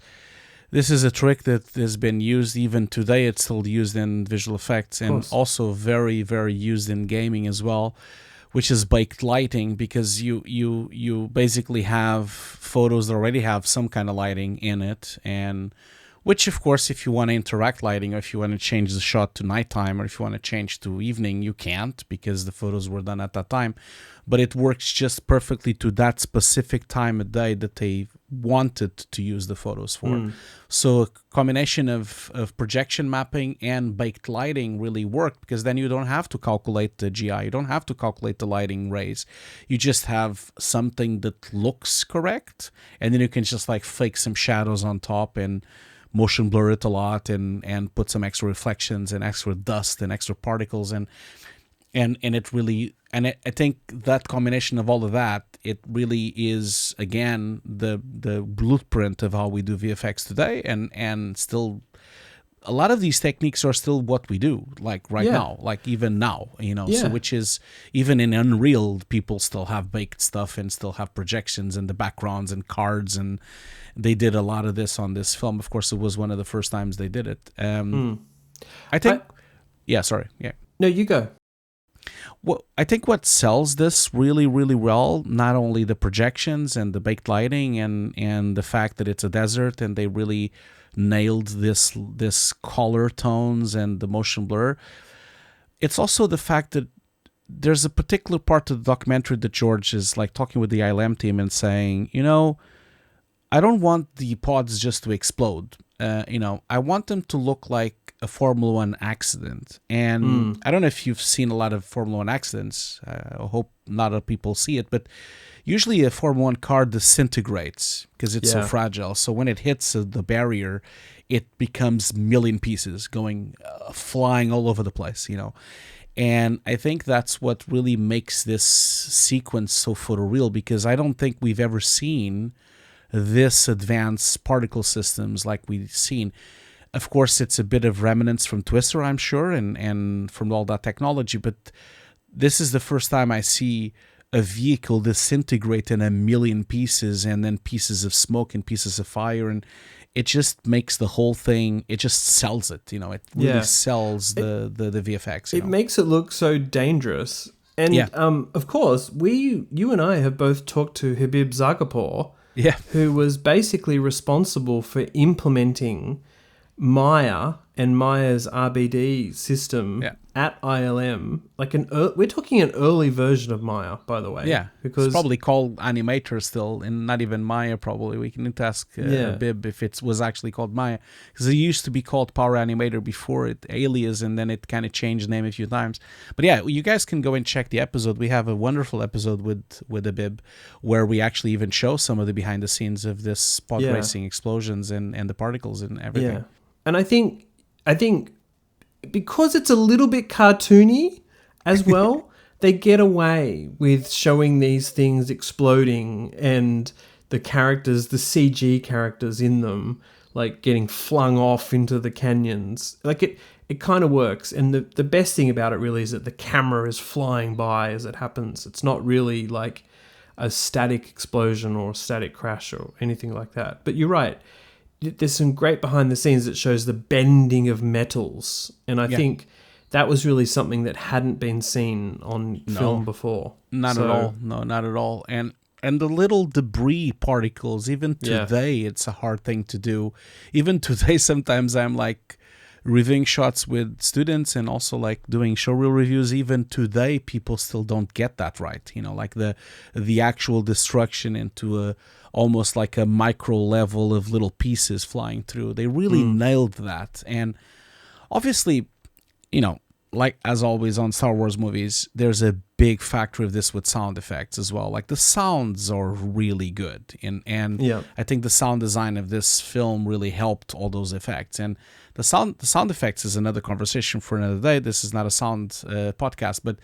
This is a trick that has been used even today. It's still used in visual effects and also very, very used in gaming as well, which is baked lighting, because you basically have photos that already have some kind of lighting in it, and which, of course, if you want to interact lighting, or if you want to change the shot to nighttime, or if you want to change to evening, you can't, because the photos were done at that time. But it works just perfectly to that specific time of day that they wanted to use the photos for. So a combination of projection mapping and baked lighting really worked, because then you don't have to calculate the GI, you don't have to calculate the lighting rays. You just have something that looks correct, and then you can just fake some shadows on top and motion blur it a lot and put some extra reflections and extra dust and extra particles and it really, and I think that combination of all of that, it really is, again, the blueprint of how we do VFX today, and still a lot of these techniques are still what we do, now, even now, so which is, even in Unreal, people still have baked stuff and still have projections and the backgrounds and cards, and they did a lot of this on this film. Of course, it was one of the first times they did it. I think, No, you go. Well, I think what sells this really, really well, not only the projections and the baked lighting and the fact that it's a desert and they really nailed this color tones and the motion blur, it's also the fact that there's a particular part of the documentary that George is talking with the ILM team and saying, I don't want the pods just to explode. I want them to look like a Formula One accident. And I don't know if you've seen a lot of Formula One accidents. I hope not a lot of people see it, but usually a Formula One car disintegrates because it's so fragile. So when it hits the barrier, it becomes million pieces going flying all over the place, And I think that's what really makes this sequence so photoreal, because I don't think we've ever seen this advanced particle systems like we've seen. Of course, it's a bit of remnants from Twister, I'm sure, and from all that technology, but this is the first time I see a vehicle disintegrate in a million pieces, and then pieces of smoke and pieces of fire, and it just makes the whole thing, it just sells it, it really sells the VFX. It makes it look so dangerous. And of course, you and I have both talked to Habib Zagapur, who was basically responsible for implementing Maya and Maya's RBD system at ILM. We're talking an early version of Maya, by the way. Yeah, because it's probably called Animator still, and not even Maya. Probably we can need to ask Bib if it was actually called Maya, because it used to be called Power Animator before it alias, and then it kind of changed name a few times. But yeah, you guys can go and check the episode. We have a wonderful episode with the Bib where we actually even show some of the behind the scenes of this pod racing explosions and the particles and everything. Yeah, and I think because it's a little bit cartoony as well, they get away with showing these things exploding and the characters, the CG characters in them, like getting flung off into the canyons. Like it kind of works. And the best thing about it really is that the camera is flying by as it happens. It's not really like a static explosion or a static crash or anything like that. But you're right. There's some great behind the scenes that shows the bending of metals. And I think that was really something that hadn't been seen on film before. Not at all. No, not at all. And the little debris particles, even today, it's a hard thing to do. Even today, sometimes I'm like reviewing shots with students and also like doing showreel reviews. Even today, people still don't get that right. Like the actual destruction into almost like a micro level of little pieces flying through. They really nailed that. And obviously, like as always on Star Wars movies, there's a big factor of this with sound effects as well. Like the sounds are really good. And I think the sound design of this film really helped all those effects. And the sound effects is another conversation for another day. This is not a sound podcast, but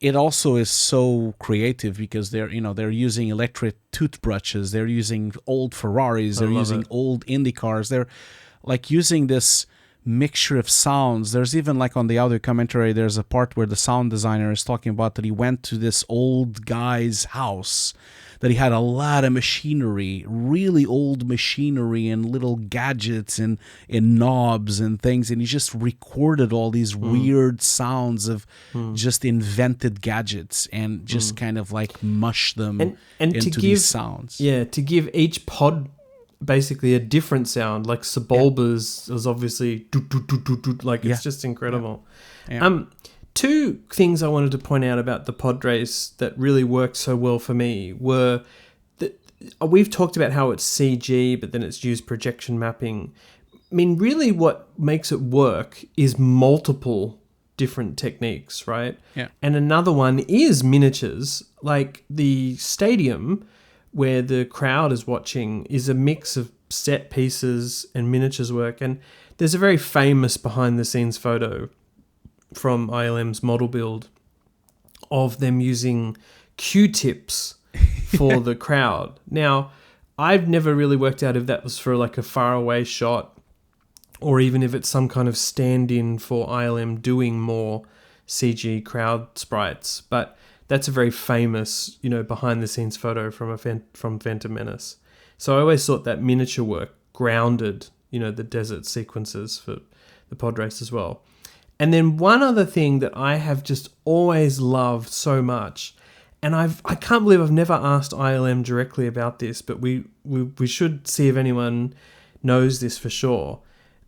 it also is so creative because they're using electric toothbrushes, they're using old Ferraris, they're using old Indy cars, they're like using this mixture of sounds. There's even like on the audio commentary, there's a part where the sound designer is talking about that he went to this old guy's house, that he had a lot of machinery, really old machinery and little gadgets and knobs and things, and he just recorded all these weird sounds of just invented gadgets and just kind of like mush them and into these sounds. Yeah, to give each pod basically a different sound. Like Sebulba's is obviously like it's just incredible. Yeah. Two things I wanted to point out about the pod race that really worked so well for me were that we've talked about how it's CG, but then it's used projection mapping. I mean, really what makes it work is multiple different techniques, right? Yeah. And another one is miniatures. Like the stadium where the crowd is watching is a mix of set pieces and miniatures work. And there's a very famous behind the scenes photo from ILM's model build of them using Q-tips for the crowd. Now, I've never really worked out if that was for like a faraway shot or even if it's some kind of stand-in for ILM doing more CG crowd sprites. But that's a very famous, behind the scenes photo from Phantom Menace. So I always thought that miniature work grounded, the desert sequences for the pod race as well. And then one other thing that I have just always loved so much, and I can't believe I've never asked ILM directly about this, but we should see if anyone knows this for sure.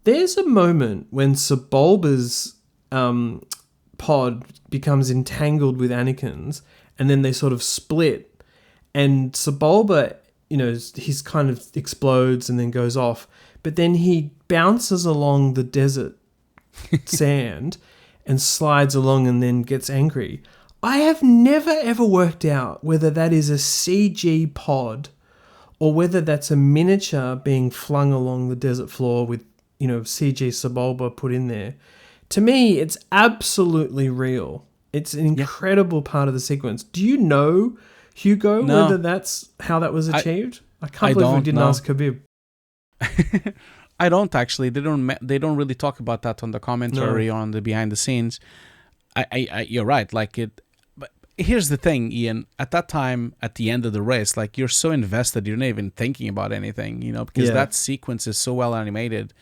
There's a moment when Sebulba's pod becomes entangled with Anakin's, and then they sort of split, and Sebulba, he's kind of explodes and then goes off, but then he bounces along the desert sand and slides along and then gets angry. I have never ever worked out whether that is a CG pod or whether that's a miniature being flung along the desert floor with, CG Sebulba put in there. To me, it's absolutely real. It's an incredible part of the sequence. Do you know, Hugo, whether that's how that was achieved? I can't believe we didn't ask Khabib. I don't actually. They don't really talk about that on the commentary or on the behind the scenes. You're right. Like it. But here's the thing, Ian. At that time, at the end of the race, like you're so invested, you're not even thinking about anything, because that sequence is so well animated.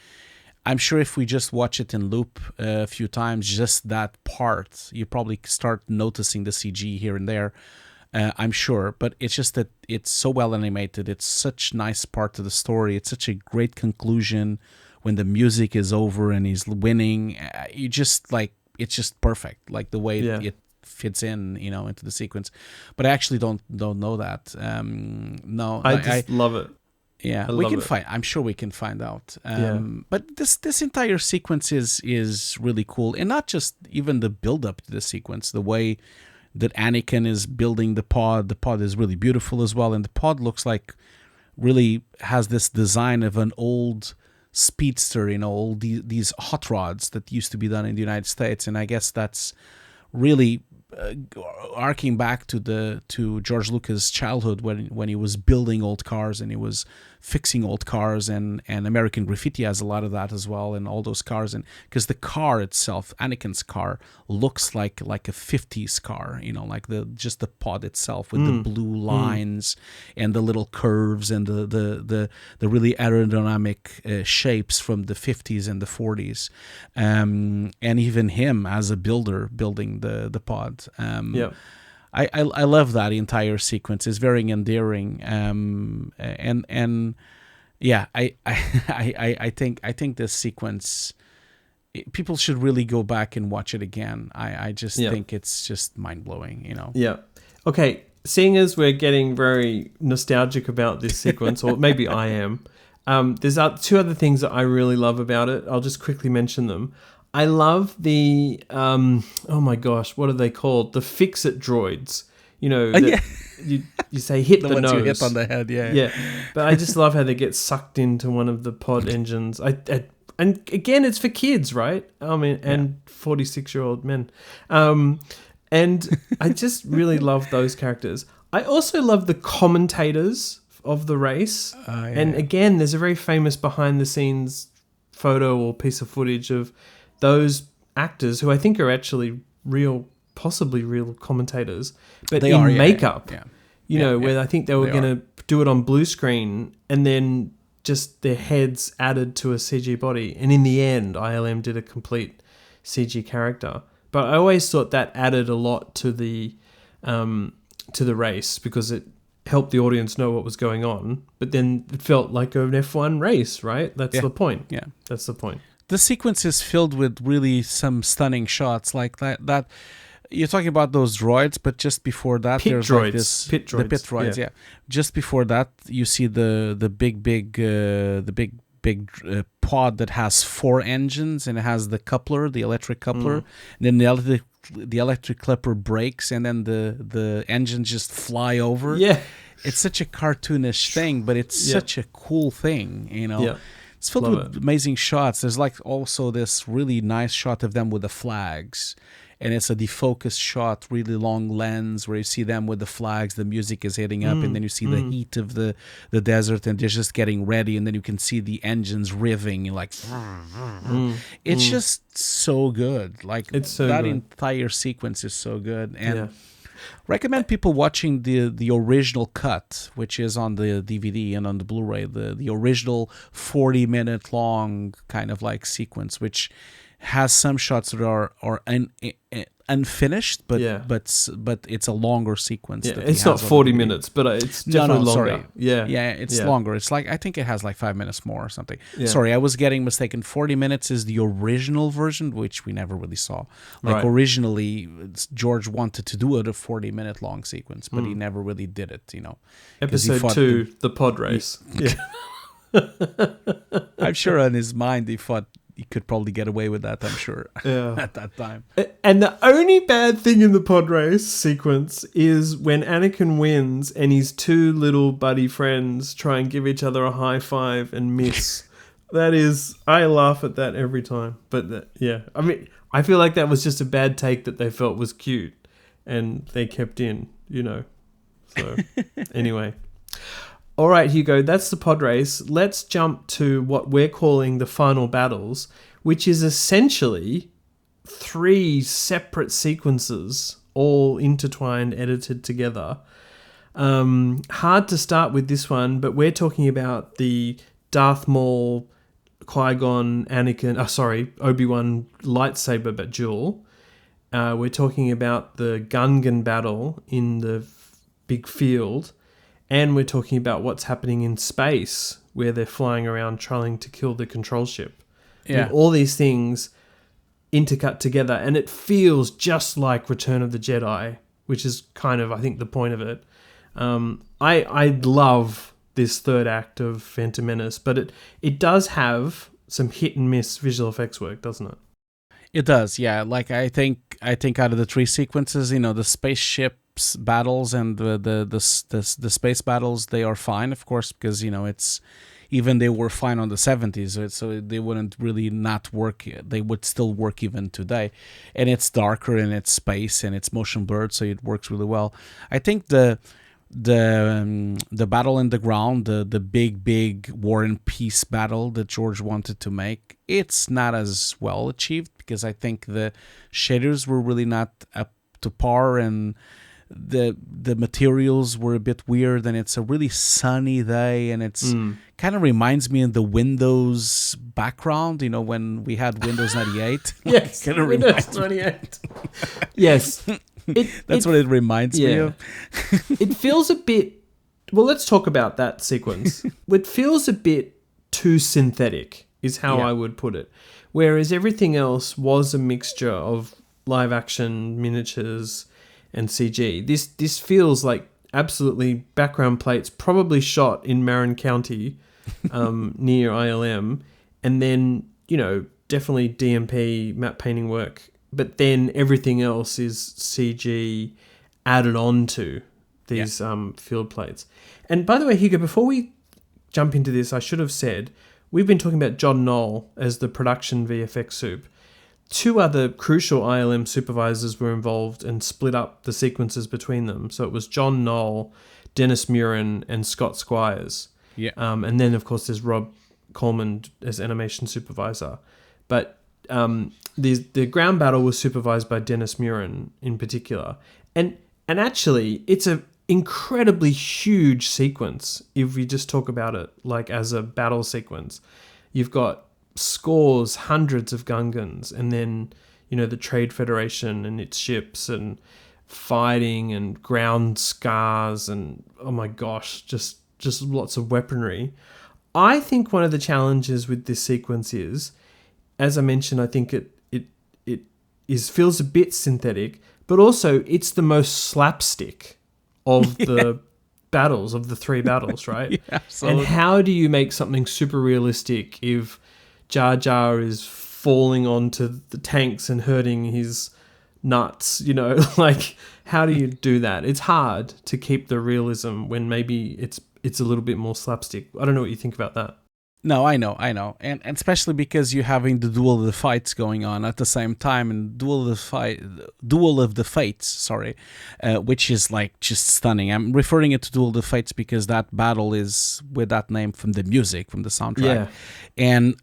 I'm sure if we just watch it in loop a few times, just that part, you probably start noticing the CG here and there. I'm sure, but it's just that it's so well animated. It's such a nice part of the story. It's such a great conclusion when the music is over and he's winning. You just like, it's just perfect, like the way it fits in, into the sequence. But I actually don't know that. No, I just love it. Yeah, we can find. I'm sure we can find out. But this entire sequence is really cool, and not just even the build up to the sequence, the way that Anakin is building the pod. The pod is really beautiful as well, and the pod looks like really has this design of an old speedster, all these hot rods that used to be done in the United States, and I guess that's really arcing back to George Lucas' childhood when he was building old cars and he was fixing old cars, and American Graffiti has a lot of that as well, and all those cars, and because the car itself, Anakin's car, looks like a 50s car, like the pod itself with the blue lines and the little curves and the really aerodynamic shapes from the 50s and the 40s, and even him as a builder building the pod. I love that entire sequence. It's very endearing, and yeah, I think this sequence, people should really go back and watch it again. I just think it's just mind blowing, Yeah. Okay. Seeing as we're getting very nostalgic about this sequence, or maybe I am, there's two other things that I really love about it. I'll just quickly mention them. I love the, oh my gosh, what are they called? The fix-it droids. You say hit the nose. You hit on the head, yeah. But I just love how they get sucked into one of the pod engines. And again, it's for kids, right? I mean, and 46-year-old men. And I just really love those characters. I also love the commentators of the race. And again, there's a very famous behind-the-scenes photo or piece of footage of those actors who I think are actually possibly real commentators, but they in makeup, where I think they were going to do it on blue screen and then just their heads added to a CG body. And in the end, ILM did a complete CG character. But I always thought that added a lot to the race because it helped the audience know what was going on. But then it felt like an F1 race, right? That's the point. Yeah, that's the point. The sequence is filled with really some stunning shots like that. You're talking about those droids, but just before that, there's like this pit droids. The pit droids. Yeah. Just before that, you see the big pod that has 4 engines and it has the coupler, the electric coupler. And then the electric coupler breaks, and then the engines just fly over. Yeah, it's such a cartoonish thing, but it's such a cool thing, Yeah. It's filled with amazing shots. There's like also this really nice shot of them with the flags, and it's a defocused shot, really long lens where you see them with the flags, the music is hitting up, and then you see the heat of the desert, and they're just getting ready, and then you can see the engines riving, like it's just so good. Like it's so that good. Entire sequence is so good, and recommend people watching the original cut, which is on the DVD and on the Blu-ray, the original 40-minute long kind of like sequence, which has some shots that are unfinished, but it's a longer sequence. Yeah, it's not 40 minutes, but it's definitely longer. Sorry. Yeah, it's longer. It's like, I think it has like 5 minutes more or something. Yeah. Sorry, I was getting mistaken. 40 minutes is the original version, which we never really saw. Like originally, George wanted to do a 40-minute long sequence, but he never really did it. Episode 2, the pod race. I'm sure in his mind he thought he could probably get away with that, I'm sure, at that time. And the only bad thing in the pod race sequence is when Anakin wins and his 2 little buddy friends try and give each other a high five and miss. I laugh at that every time. But I mean, I feel like that was just a bad take that they felt was cute and they kept in, So anyway. All right, Hugo, that's the pod race. Let's jump to what we're calling the final battles, which is essentially 3 separate sequences, all intertwined, edited together. Hard to start with this one, but we're talking about the Darth Maul, Qui-Gon, Obi-Wan lightsaber but duel. We're talking about the Gungan battle in the big field, and we're talking about what's happening in space, where they're flying around trying to kill the control ship. Yeah. And all these things intercut together, and it feels just like Return of the Jedi, which is kind of, I think, the point of it. I love this third act of Phantom Menace, but it does have some hit and miss visual effects work, doesn't it? It does, yeah. Like I think out of the 3 sequences, the spaceships battles and the space battles, they are fine, of course, because it's even they were fine on the 70s, so they wouldn't really not work. They would still work even today, and it's darker and it's space and it's motion blurred, so it works really well. I think the battle in the ground, the big War and Peace battle that George wanted to make, it's not as well achieved because I think the shaders were really not up to par, and the materials were a bit weird, and it's a really sunny day, and it's kind of reminds me of the Windows background, when we had Windows 98. Yes, Windows 98. Yes. That's what it reminds me of. It feels a bit... Well, let's talk about that sequence. It feels a bit too synthetic, is how I would put it. Whereas everything else was a mixture of live action, miniatures, and CG. This feels like absolutely background plates, probably shot in Marin County, near ILM, and then, definitely DMP matte painting work. But then everything else is CG added on to these field plates. And by the way, Hugo, before we jump into this, I should have said, we've been talking about John Knoll as the production VFX soup. 2 other crucial ILM supervisors were involved and split up the sequences between them. So it was John Knoll, Dennis Murin, and Scott Squires. Yeah. And then, of course, there's Rob Coleman as animation supervisor. But the ground battle was supervised by Dennis Murin in particular. And actually, it's an incredibly huge sequence if we just talk about it like as a battle sequence. You've got scores, hundreds of Gungans, and then, the Trade Federation and its ships and fighting and ground scars and, oh my gosh, just lots of weaponry. I think one of the challenges with this sequence is, as I mentioned, I think it feels a bit synthetic, but also it's the most slapstick of the battles, of the 3 battles, right? Yeah, absolutely. And how do you make something super realistic if Jar Jar is falling onto the tanks and hurting his nuts, like, how do you do that? It's hard to keep the realism when maybe it's a little bit more slapstick. I don't know what you think about that. No, I know. And especially because you're having the Duel of the Fights going on at the same time, and Duel of the Fates, which is like just stunning. I'm referring it to Duel of the Fates because that battle is with that name from the music, from the soundtrack. Yeah. And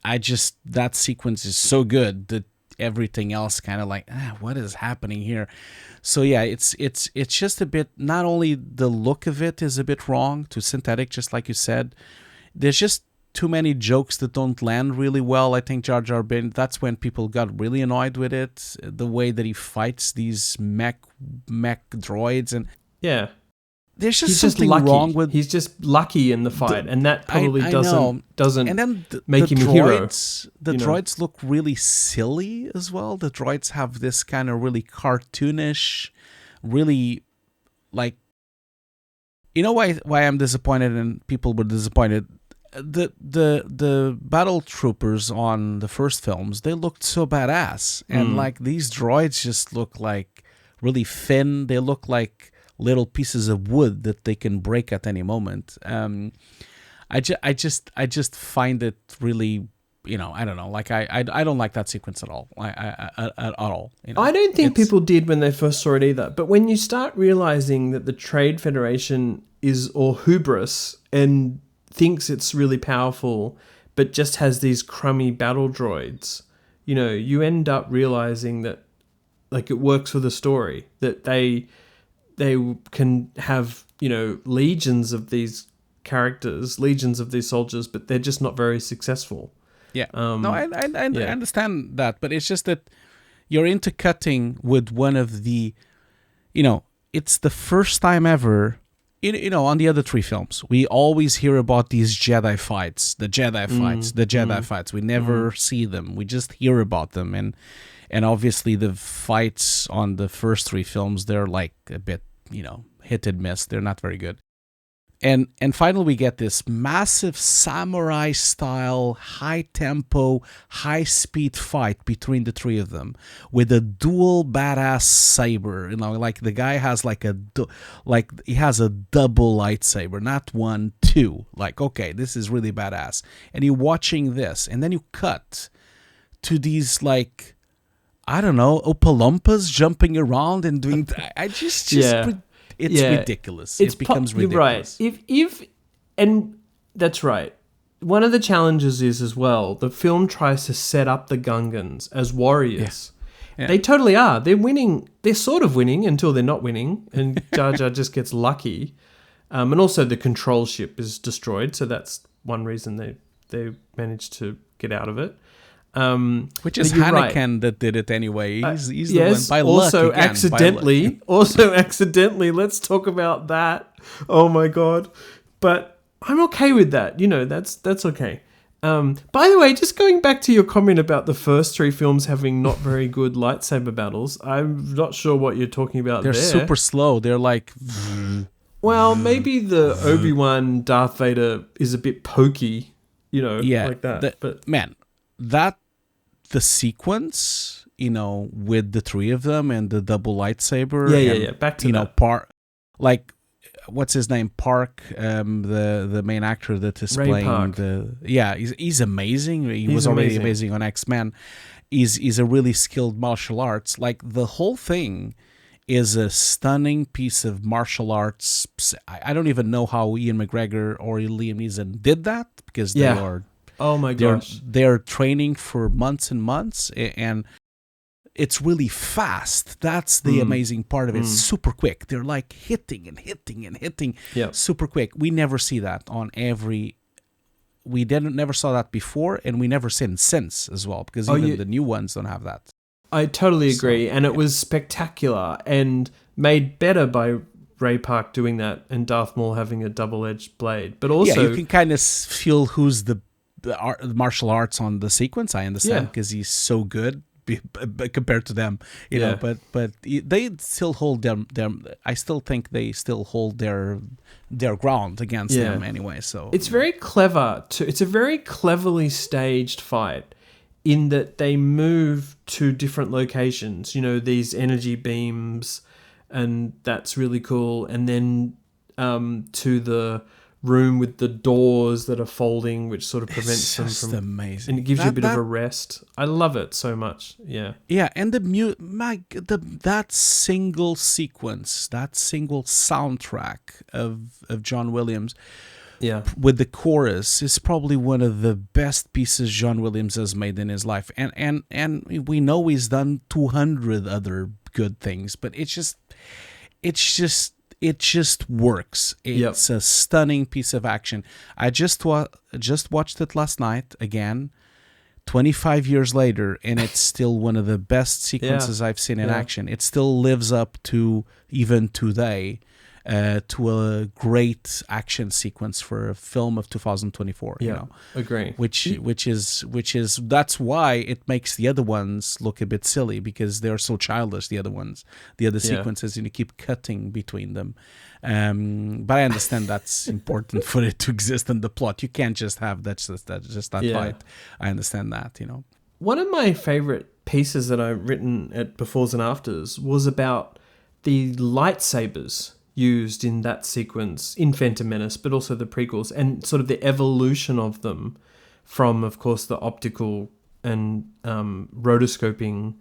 that sequence is so good that everything else kind of like, what is happening here? So yeah, it's just a bit, not only the look of it is a bit wrong, too synthetic, just like you said, there's just too many jokes that don't land really well. I think Jar Jar Binks, that's when people got really annoyed with it. The way that he fights these mech droids, and there's just something wrong with. He's just lucky in the fight, and that probably doesn't and then make him a hero. The droids look really silly as well. The droids have this kind of really cartoonish, really like. Why I'm disappointed and people were disappointed. The battle troopers on the first films, they looked so badass, and like these droids just look like really thin. They look like little pieces of wood that they can break at any moment. I just find it really, I don't know, like I don't like that sequence at all. At all. I don't think people did when they first saw it either. But when you start realizing that the Trade Federation or hubris and thinks it's really powerful, but just has these crummy battle droids, you end up realizing that like it works for the story, that they can have, legions of these characters, legions of these soldiers, but they're just not very successful. Yeah. No, I understand that, but it's just that you're intercutting with one of the, it's the first time ever, on the other 3 films, we always hear about these Jedi fights, the Jedi fights. We never see them. We just hear about them. And obviously the fights on the first 3 films, they're like a bit, hit and miss. They're not very good. And finally we get this massive samurai style, high tempo, high speed fight between the 3 of them with a dual badass saber. Like the guy has he has a double lightsaber, not 1, 2. Like, okay, this is really badass. And you're watching this, and then you cut to these like, I don't know, Oompa-Loompas jumping around and doing. It's ridiculous. It becomes ridiculous. You're right. And that's right. One of the challenges is as well, the film tries to set up the Gungans as warriors. Yeah. They totally are. They're winning. They're sort of winning until they're not winning, and Jar Jar just gets lucky. And also the control ship is destroyed, so that's one reason they managed to get out of it. Which is Anakin that did it anyway. He's the one by also luck again, accidentally. Also accidentally. Let's talk about that. Oh my god! But I'm okay with that. That's okay. By the way, just going back to your comment about the first 3 films having not very good lightsaber battles, I'm not sure what you're talking about. They're super slow. They're like. Well, maybe the Obi-Wan Darth Vader is a bit pokey. Like that. But man, the sequence, with the 3 of them and the double lightsaber. Yeah. Back to that. Like, what's his name? Park, the main actor that is playing Park. He's amazing. He was already amazing on X-Men. He's a really skilled martial arts. Like, the whole thing is a stunning piece of martial arts. I don't even know how Ian McGregor or Liam Neeson did that, because they are. Oh my gosh. They're training for months and months, and it's really fast. That's the amazing part of it. It's super quick. They're like hitting and hitting and hitting super quick. We never see that on every... We never saw that before, and we never seen since as well, because even the new ones don't have that. I totally agree, and it was spectacular and made better by Ray Park doing that and Darth Maul having a double-edged blade. But also... you can kind of feel who's the martial arts on the sequence. I understand, because he's so good compared to them, but they still hold them. I still think they still hold their ground against them anyway. So it's very clever. It's a very cleverly staged fight in that they move to different locations. These energy beams, and that's really cool. And then to the room with the doors that are folding, which sort of prevents them from... amazing. And it gives you a bit of a rest. I love it so much. Yeah. Yeah, and that single sequence, that single soundtrack of John Williams, with the chorus, is probably one of the best pieces John Williams has made in his life. And we know he's done 200 other good things, but it just works. It's a stunning piece of action. I just watched it last night again, 25 years later, and it's still one of the best sequences I've seen in action. It still lives up to, even today, to a great action sequence for a film of 2024. Agree. Which is that's why it makes the other ones look a bit silly, because they're so childish. The other sequences, and you keep cutting between them. But I understand that's important for it to exist in the plot. You can't just have that fight. I understand that. One of my favorite pieces that I've written at Befores and Afters was about the lightsabers used in that sequence in Phantom Menace, but also the prequels, and sort of the evolution of them from, of course, the optical and rotoscoping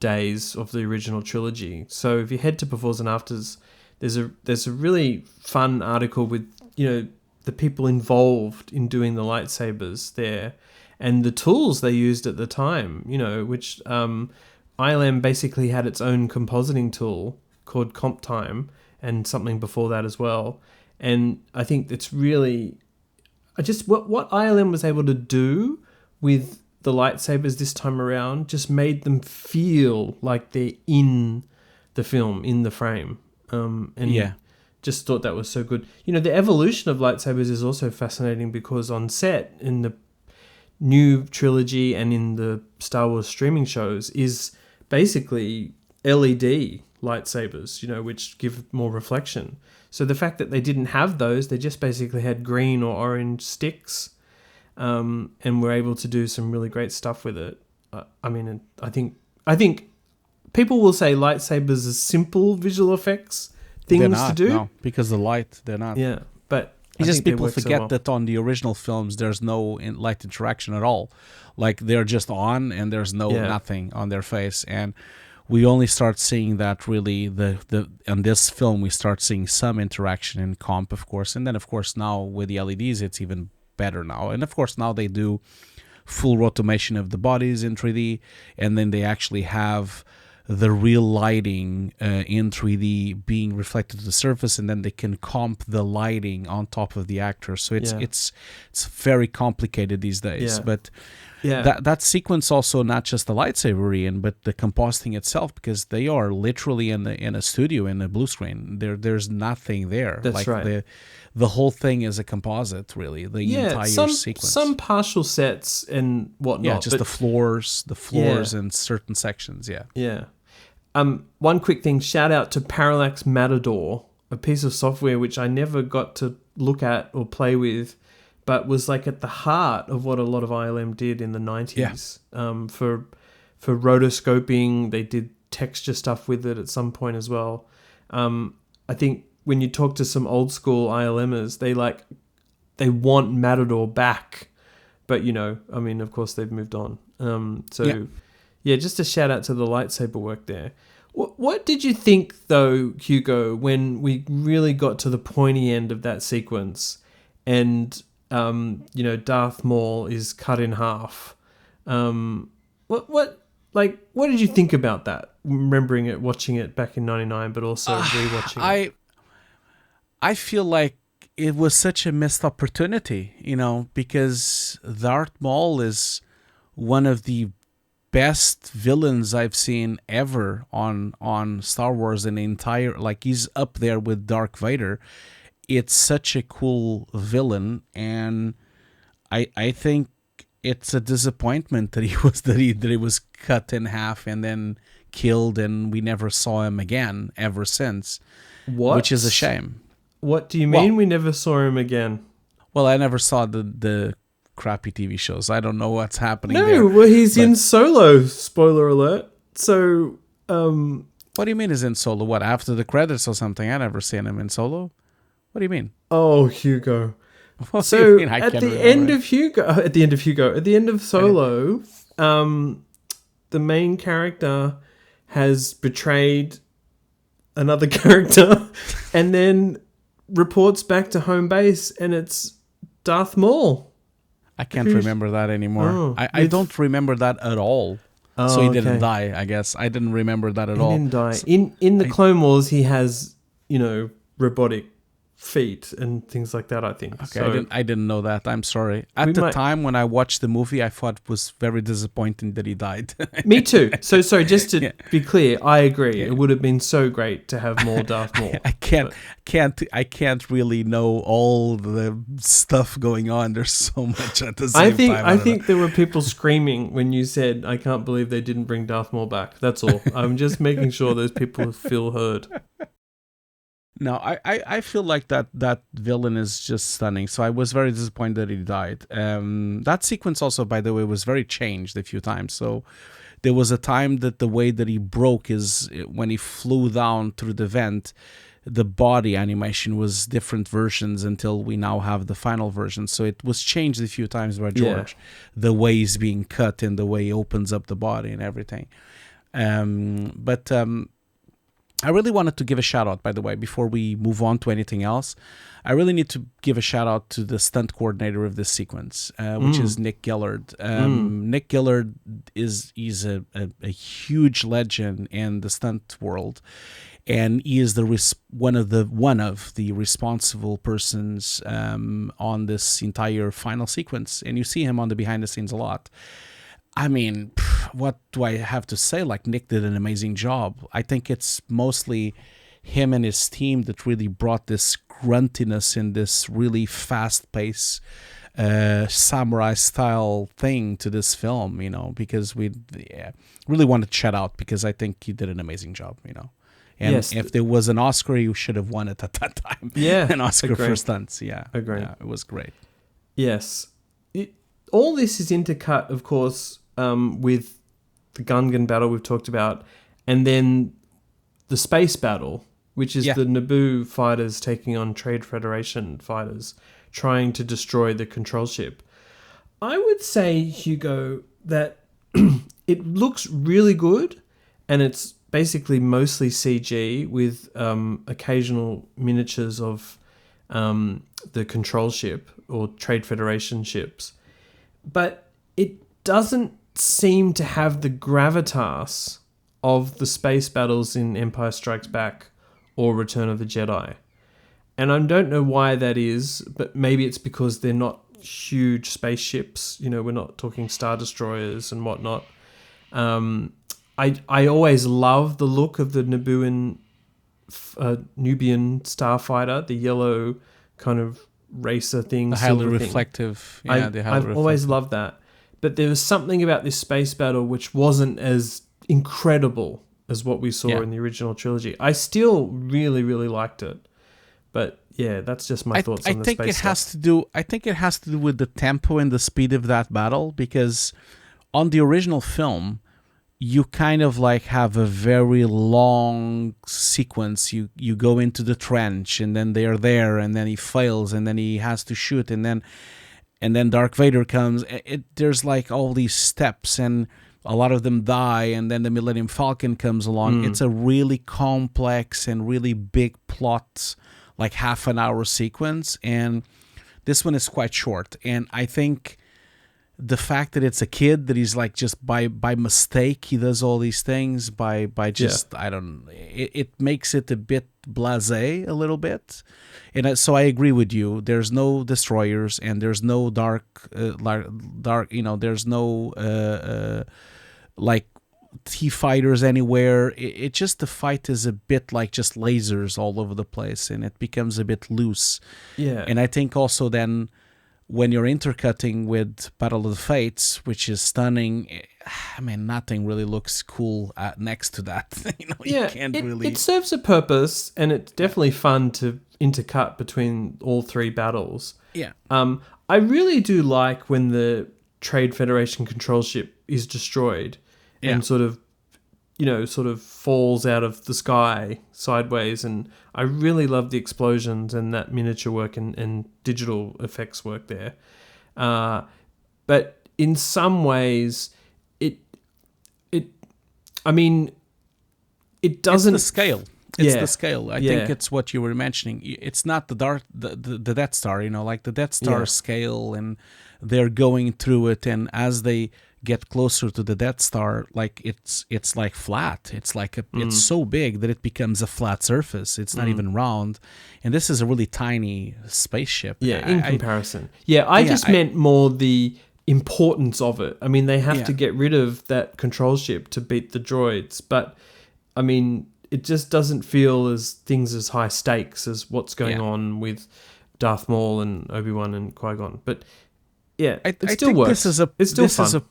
days of the original trilogy. So if you head to Befores and Afters, there's a really fun article with, the people involved in doing the lightsabers there and the tools they used at the time, which ILM basically had its own compositing tool called Comp Time and something before that as well. And I think it's really what ILM was able to do with the lightsabers this time around just made them feel like they're in the film, in the frame. Just thought that was so good. The evolution of lightsabers is also fascinating because on set in the new trilogy and in the Star Wars streaming shows is basically LED lightsabers, which give more reflection. So the fact that they didn't have those, they just basically had green or orange sticks, and were able to do some really great stuff with it. I think people will say lightsabers are simple visual effects things to do. No, because the light, they're not. Yeah, but it's just people forget that on the original films, there's no light interaction at all. Like they're just on, and there's nothing on their face. And we only start seeing that really on this film. We start seeing some interaction in comp, of course, and then of course now with the LEDs, it's even better now. And of course now they do full rotation of the bodies in 3D, and then they actually have the real lighting in 3D being reflected to the surface, and then they can comp the lighting on top of the actor. So it's very complicated these days. Yeah. But yeah, that sequence also not just the lightsaber in, but the compositing itself, because they are literally in a studio in a blue screen. There's nothing there. That's right. The whole thing is a composite, really. The entire sequence. Some partial sets and whatnot. Yeah, just the floors and certain sections. Yeah. Yeah. One quick thing, shout out to Parallax Matador, a piece of software which I never got to look at or play with, but was like at the heart of what a lot of ILM did in the 90s. Yeah. For rotoscoping, they did texture stuff with it at some point as well. I think when you talk to some old school ILMers, they want Matador back, but of course they've moved on. Just a shout out to the lightsaber work there. What did you think though, Hugo, when we really got to the pointy end of that sequence, and Darth Maul is cut in half? What did you think about that? Remembering it, watching it back in '99, but also rewatching it. I feel like it was such a missed opportunity, because Darth Maul is one of the best villains I've seen ever on Star Wars in the entire, he's up there with Darth Vader. It's such a cool villain, and I think it's a disappointment that he was cut in half and then killed, and we never saw him again ever since. Which is a shame. What do you mean we never saw him again? Well, I never saw the crappy TV shows. I don't know what's happening there. No, well, he's in Solo, spoiler alert. So, what do you mean he's in Solo? What, after the credits or something? I never seen him in Solo. What do you mean? Oh, Hugo. What do you mean? At the end of Solo, the main character has betrayed another character and then reports back to home base, and it's Darth Maul. I can't remember that anymore. I don't remember that at all. So he didn't die, I guess. I didn't remember that at all. He didn't die. In the Clone Wars, he has, robotic feet and things like that, I think. Okay, so, I didn't know that. I'm sorry. At the time when I watched the movie, I thought it was very disappointing that he died. Me too. So sorry, just to be clear, I agree. Yeah. It would have been so great to have more Darth Maul. I can't really know all the stuff going on. There's so much at the same time. I think there were people screaming when you said, "I can't believe they didn't bring Darth Maul back." That's all. I'm just making sure those people feel heard. No, I feel like that villain is just stunning. So I was very disappointed that he died. That sequence also, by the way, was very changed a few times. So there was a time that the way that he broke is when he flew down through the vent, the body animation was different versions until we now have the final version. So it was changed a few times by George, the way he's being cut and the way he opens up the body and everything. I really wanted to give a shout out, by the way, before we move on to anything else. I really need to give a shout out to the stunt coordinator of this sequence, which is Nick Gillard. Nick Gillard he's a huge legend in the stunt world, and he is one of the responsible persons on this entire final sequence. And you see him on the behind the scenes a lot. I mean, what do I have to say? Like, Nick did an amazing job. I think it's mostly him and his team that really brought this gruntiness in this really fast-paced samurai-style thing to this film, because we really wanted to shout out, because I think he did an amazing job, And yes. If there was an Oscar, he should have won it at that time. Yeah. An Oscar for stunts, yeah. Agreed. Yeah, it was great. Yes. All this is intercut, of course, with the Gungan battle we've talked about, and then the space battle, which is the Naboo fighters taking on Trade Federation fighters, trying to destroy the control ship. I would say, Hugo, that it looks really good, and it's basically mostly CG with occasional miniatures of the control ship or Trade Federation ships. But it doesn't seem to have the gravitas of the space battles in Empire Strikes Back or Return of the Jedi. And I don't know why that is, but maybe it's because they're not huge spaceships. We're not talking Star Destroyers and whatnot. I always love the look of the Nubian starfighter, the yellow kind of racer thing. The highly reflective. I've always loved that. But there was something about this space battle which wasn't as incredible as what we saw in the original trilogy. I still really, really liked it. But yeah, that's just my thoughts on the space stuff. I think it has to do with the tempo and the speed of that battle, because on the original film, you kind of like have a very long sequence. You go into the trench, and then they're there, and then he fails, and then he has to shoot, and then Darth Vader comes. There's like all these steps, and a lot of them die, and then the Millennium Falcon comes along. It's a really complex and really big plot, like half an hour sequence, and this one is quite short. And I think the fact that it's a kid, that he's like just by mistake he does all these things by just I don't know, it makes it a bit blasé a little bit. And so I agree with you. There's no destroyers, and there's no dark there's no like T-fighters anywhere. It just, the fight is a bit like just lasers all over the place, and it becomes a bit loose. Yeah. And I think also then when you're intercutting with Battle of the Fates, which is stunning, I mean, nothing really looks cool next to that. You can't really... It serves a purpose, and it's definitely fun to intercut between all three battles. Yeah. I really do like when the Trade Federation control ship is destroyed and sort of falls out of the sky sideways, and I really love the explosions and that miniature work and digital effects work there. But in some ways, it doesn't... It's the scale. It's the scale. I think it's what you were mentioning. It's not the Death Star, like the Death Star scale, and they're going through it, and as they get closer to the Death Star, like it's like flat. It's like it's so big that it becomes a flat surface. It's not even round, and this is a really tiny spaceship. Yeah, in comparison. I just meant more the importance of it. I mean, they have to get rid of that control ship to beat the droids, but I mean, it just doesn't feel as high stakes as what's going on with Darth Maul and Obi-Wan and Qui-Gon. But yeah, it still works. It's still fun.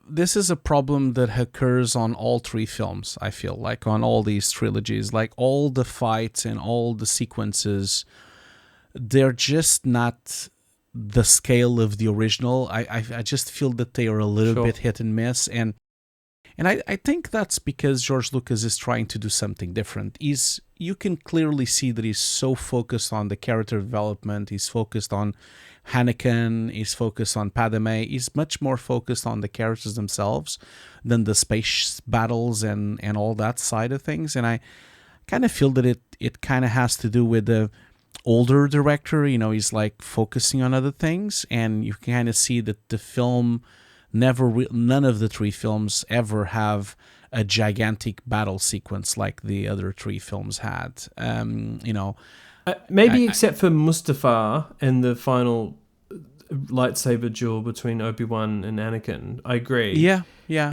This is a problem that occurs on all three films, I feel, like on all these trilogies. Like all the fights and all the sequences, they're just not the scale of the original. I just feel that they are a little bit hit and miss. And I think that's because George Lucas is trying to do something different. You can clearly see that he's so focused on the character development. He's focused on Anakin. He's focused on Padme. He's much more focused on the characters themselves than the space battles and all that side of things. And I kind of feel that it kind of has to do with the older director. He's like focusing on other things, and you kind of see that the film none of the 3 films ever have a gigantic battle sequence like the other 3 films had. Maybe except for Mustafar and the final lightsaber duel between Obi-Wan and Anakin. I agree. Yeah.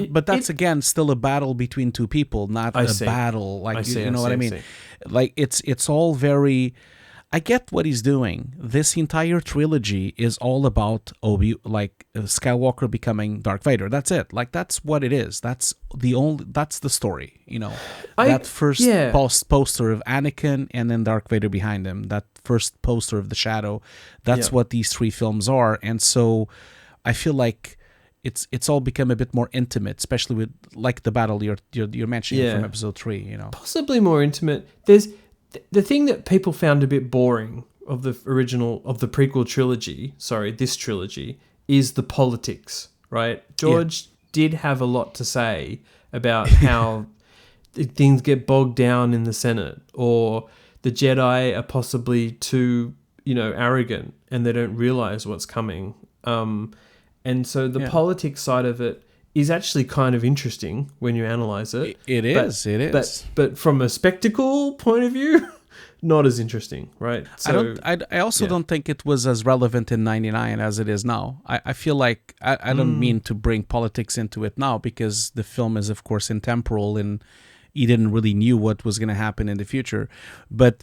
But that's again still a battle between 2 people, not battle. Like you know what I mean? Like it's all very. I get what he's doing. This entire trilogy is all about Skywalker becoming Darth Vader. That's it. Like that's what it is. That's the story. That first poster of Anakin and then Darth Vader behind him. That first poster of the Shadow. That's what these 3 films are. And so I feel like it's all become a bit more intimate, especially with like the battle you're mentioning from episode 3. Possibly more intimate. There's the thing that people found a bit boring of the prequel trilogy, this trilogy, is the politics, right? George did have a lot to say about how things get bogged down in the Senate, or the Jedi are possibly too, arrogant and they don't realize what's coming. And so the politics side of it is actually kind of interesting when you analyze it. It is. But from a spectacle point of view, not as interesting, right? So, I also don't think it was as relevant in 99 as it is now. I feel like I don't mean to bring politics into it now, because the film is, of course, intemporal and you didn't really knew what was going to happen in the future. But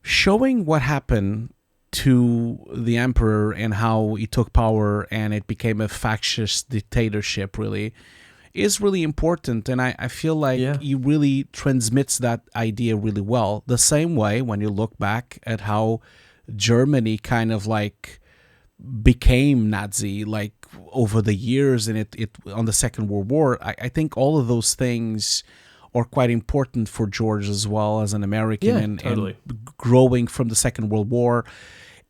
showing what happened to the Emperor and how he took power and it became a factious dictatorship really is really important. And I feel like he really transmits that idea really well. The same way when you look back at how Germany kind of like became Nazi like over the years, and it on the Second World War, I think all of those things are quite important for George as well as an American, and growing from the Second World War.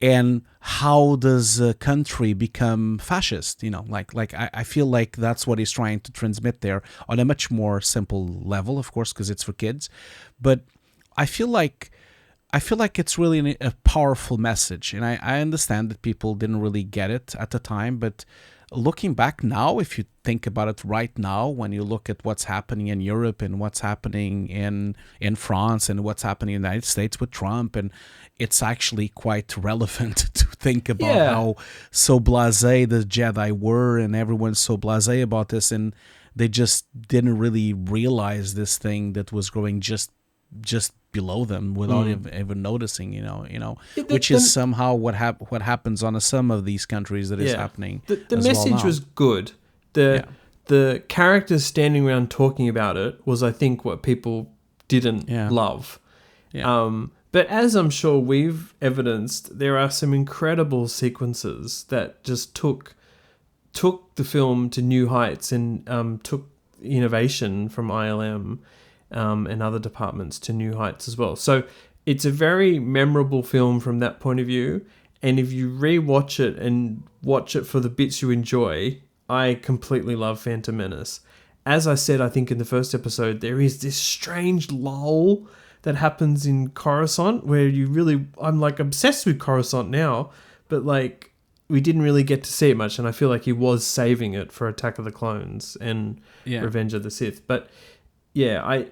And how does a country become fascist? I feel like that's what he's trying to transmit there on a much more simple level, of course, because it's for kids. But I feel like it's really a powerful message, and I understand that people didn't really get it at the time, but looking back now, if you think about it right now, when you look at what's happening in Europe and what's happening in France and what's happening in the United States with Trump, and it's actually quite relevant to think about how so blasé the Jedi were, and everyone's so blasé about this, and they just didn't really realize this thing that was growing just below them without even noticing, which is somehow what happens on some of these countries that is happening. The message was good. The characters standing around talking about it was, I think, what people didn't love. But as I'm sure we've evidenced, there are some incredible sequences that just took the film to new heights, and took innovation from ILM and other departments to new heights as well. So it's a very memorable film from that point of view. And if you rewatch it and watch it for the bits you enjoy, I completely love Phantom Menace. As I said, I think in the first episode, there is this strange lull that happens in Coruscant where I'm like obsessed with Coruscant now, but like we didn't really get to see it much. And I feel like he was saving it for Attack of the Clones and Revenge of the Sith. But yeah,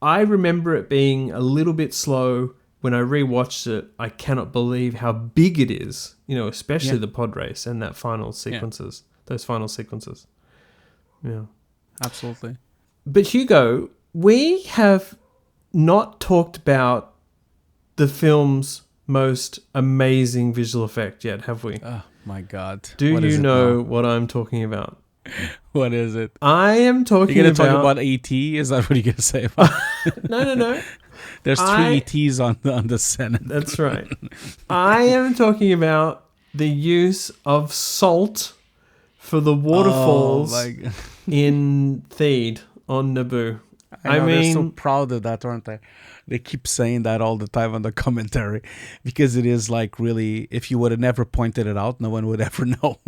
I remember it being a little bit slow. When I rewatched it, I cannot believe how big it is, especially the pod race and that final sequences, those final sequences. Yeah, absolutely. But Hugo, we have not talked about the film's most amazing visual effect yet, have we? Oh my God. Do you know what I'm talking about? What is it? I am talking about... You're going to talk about E.T.? Is that what you're going to say about it? No. There's 3 E.T.s on the Senate. That's right. I am talking about the use of salt for the waterfalls in Theed on Naboo. I know, they're so mean, proud of that, aren't they? They keep saying that all the time on the commentary because it is like really, if you would have never pointed it out, no one would ever know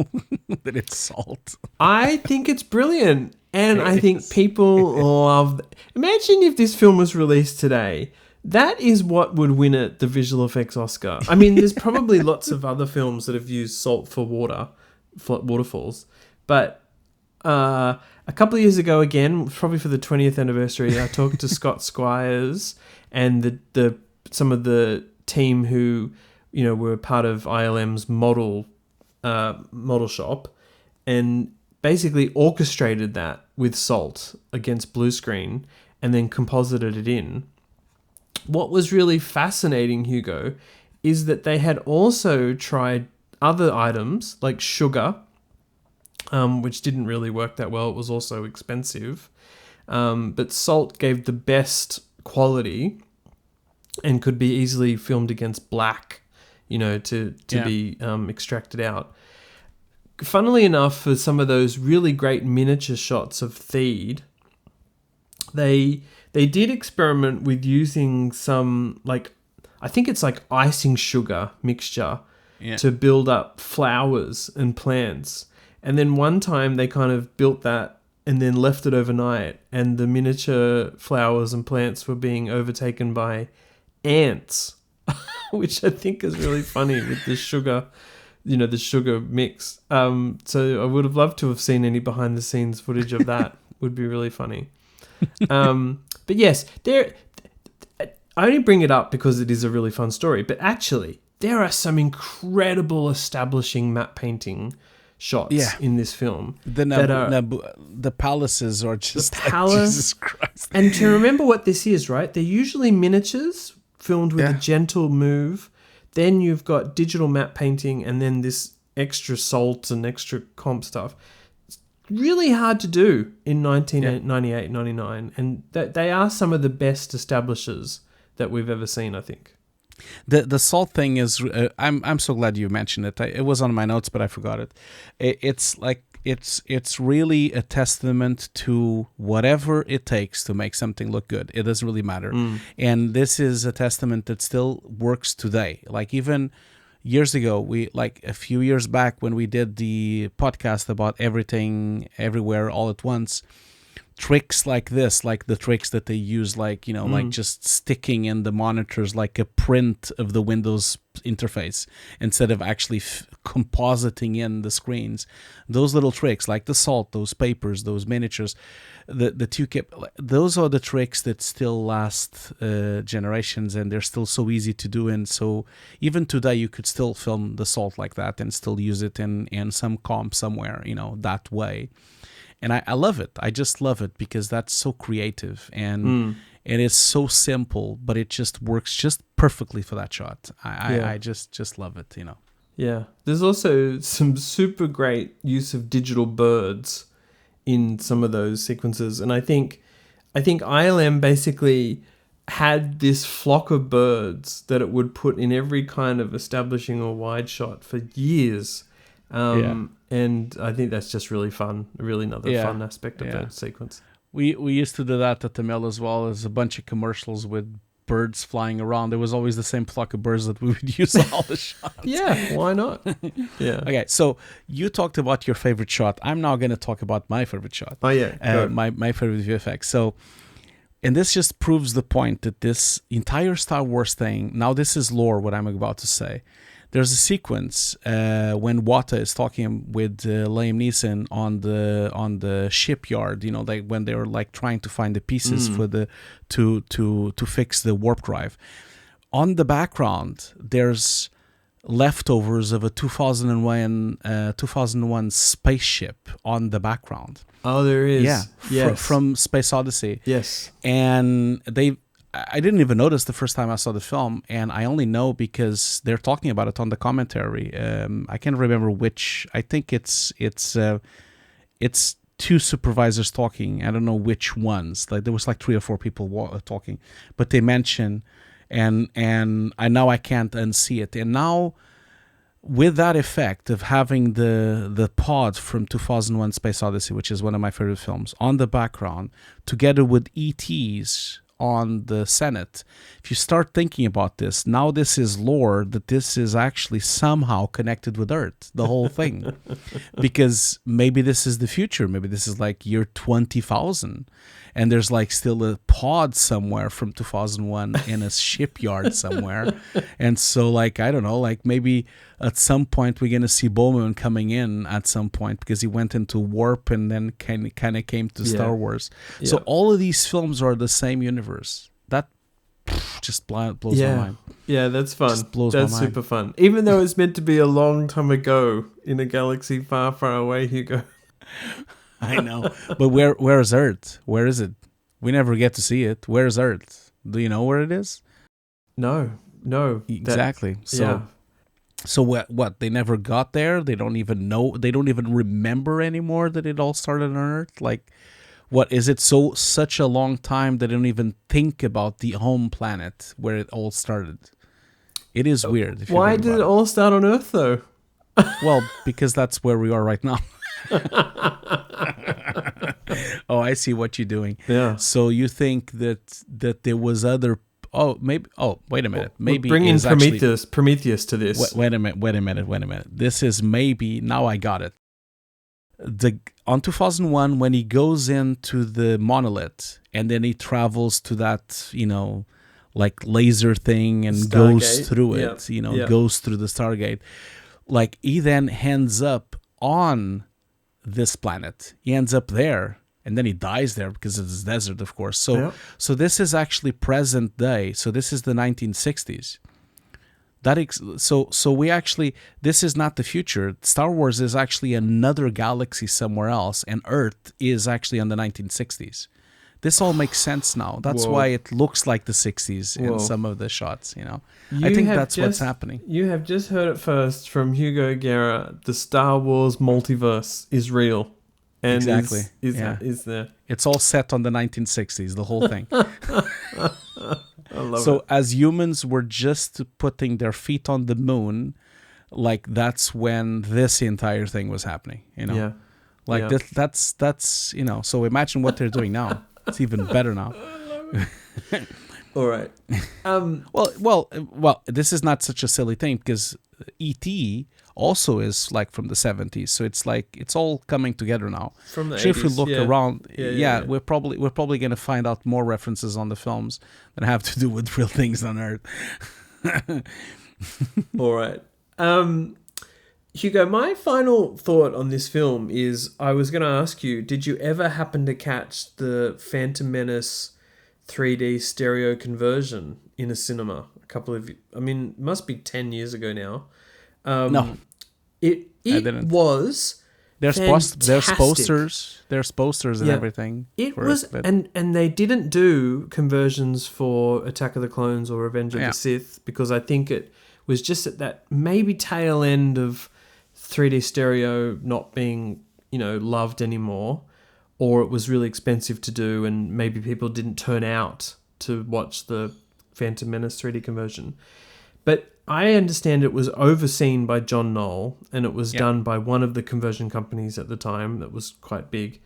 that it's salt. I think it's brilliant. And I It think is. people love... Imagine if this film was released today. That is what would win it the visual effects Oscar. I mean, there's probably lots of other films that have used salt for waterfalls. But a couple of years ago, again, probably for the 20th anniversary, I talked to Scott Squires and some of the team who, were part of ILM's model shop, and basically orchestrated that with salt against blue screen and then composited it in. What was really fascinating, Hugo, is that they had also tried other items like sugar, which didn't really work that well. It was also expensive. But salt gave the best quality and could be easily filmed against black, to be extracted out. Funnily enough, for some of those really great miniature shots of Theed, they did experiment with using some, I think it's like icing sugar mixture to build up flowers and plants. And then one time they kind of built that and then left it overnight, and the miniature flowers and plants were being overtaken by ants, which I think is really funny with the sugar, the sugar mix. So I would have loved to have seen any behind the scenes footage of that. Would be really funny. But yes, I only bring it up because it is a really fun story, but actually there are some incredible establishing matte painting shots in this film. The palaces are just the palace, Jesus Christ. And to remember what this is, right? They're usually miniatures filmed with a gentle move. Then you've got digital matte painting, and then this extra salt and extra comp stuff. It's really hard to do in 1998, 99. And they are some of the best establishers that we've ever seen, I think. The salt thing is, I'm so glad you mentioned it. It was on my notes, but I forgot it. It's really a testament to whatever it takes to make something look good. It doesn't really matter. And this is a testament that still works today. Like even years ago, a few years back when we did the podcast about everything, everywhere, all at once, tricks like this, like the tricks that they use, like just sticking in the monitors like a print of the Windows interface instead of actually compositing in the screens. Those little tricks, like the salt, those papers, those miniatures, the those are the tricks that still last generations, and they're still so easy to do. And so even today, you could still film the salt like that and still use it in some comp somewhere, that way. And I love it. I just love it because that's so creative and it is so simple, but it just works just perfectly for that shot. I just love it, Yeah. There's also some super great use of digital birds in some of those sequences. And I think ILM basically had this flock of birds that it would put in every kind of establishing or wide shot for years. And I think that's just really fun. Really another fun aspect of that sequence. We used to do that at the mill as well. There's a bunch of commercials with birds flying around. There was always the same flock of birds that we would use in all the shots. Yeah, why not? Yeah. Okay, so you talked about your favorite shot. I'm now going to talk about my favorite shot. Oh, yeah. My favorite VFX. So, and this just proves the point that this entire Star Wars thing, now this is lore, what I'm about to say. There's a sequence when Watto is talking with Liam Neeson on the shipyard. When they were trying to find the pieces for to fix the warp drive. On the background, there's leftovers of a 2001 spaceship on the background. Oh, there is. Yeah, yes. From Space Odyssey. Yes, and I didn't even notice the first time I saw the film, and I only know because they're talking about it on the commentary. I can't remember which. I think it's two supervisors talking. I don't know which ones. There was 3 or 4 people talking, but they mention, and I now I can't unsee it. And now with that effect of having the pod from 2001 Space Odyssey, which is one of my favorite films, on the background, together with ETs on the Senate, if you start thinking about this, now this is lore that this is actually somehow connected with Earth, the whole thing. Because maybe this is the future. Maybe this is like year 20,000. And there's like still a pod somewhere from 2001 in a shipyard somewhere. And so like, I don't know, like maybe at some point we're going to see Bowman coming in at some point because he went into warp and then kind of came to Star Wars. Yeah. So all of these films are the same universe. That just blows my mind. Yeah, that's fun. Just blows my mind. That's super fun. Even though it's meant to be a long time ago in a galaxy far, far away, Hugo. I know, but where is Earth? Where is it? We never get to see it. Where is Earth? Do you know where it is? No. Exactly. So what? They never got there. They don't even know. They don't even remember anymore that it all started on Earth. Like, what is it? Such a long time that they don't even think about the home planet where it all started. It is weird. Why did it all start on Earth though? Well, because that's where we are right now. Oh, I see what you're doing. Yeah. So you think that there was other? Oh, maybe. Oh, wait a minute. Maybe bring in Prometheus to this. Wait a minute. This is maybe now I got it. On 2001 when he goes into the monolith and then he travels to that like laser thing and Stargate. Goes through it. Goes through the Stargate. Like he then ends up on this planet. He ends up there and then he dies there because it's desert, of course. So this is actually present day. So this is the 1960s. So we actually, this is not the future. Star Wars is actually another galaxy somewhere else, and Earth is actually on the 1960s. This all makes sense now. That's why it looks like the 60s in some of the shots, I think that's what's happening. You have just heard it first from Hugo Guerra. The Star Wars multiverse is real. And exactly. Is there. It's all set on the 1960s, the whole thing. I love so it. As humans were just putting their feet on the moon, like that's when this entire thing was happening, Yeah. Like that's so imagine what they're doing now. It's even better now. All right. Well, this is not such a silly thing because E.T. also is like from the 70s, so it's like it's all coming together now. From the 80s, if we look around, yeah, we're probably going to find out more references on the films that have to do with real things on Earth. All right. Hugo, my final thought on this film is I was going to ask you, did you ever happen to catch the Phantom Menace 3D stereo conversion in a cinema? It must be 10 years ago now. No. It was There's posters and everything. And they didn't do conversions for Attack of the Clones or Revenge of the Sith because I think it was just at that maybe tail end of 3D stereo not being, loved anymore, or it was really expensive to do and maybe people didn't turn out to watch the Phantom Menace 3D conversion. But I understand it was overseen by John Knoll and it was done by one of the conversion companies at the time that was quite big.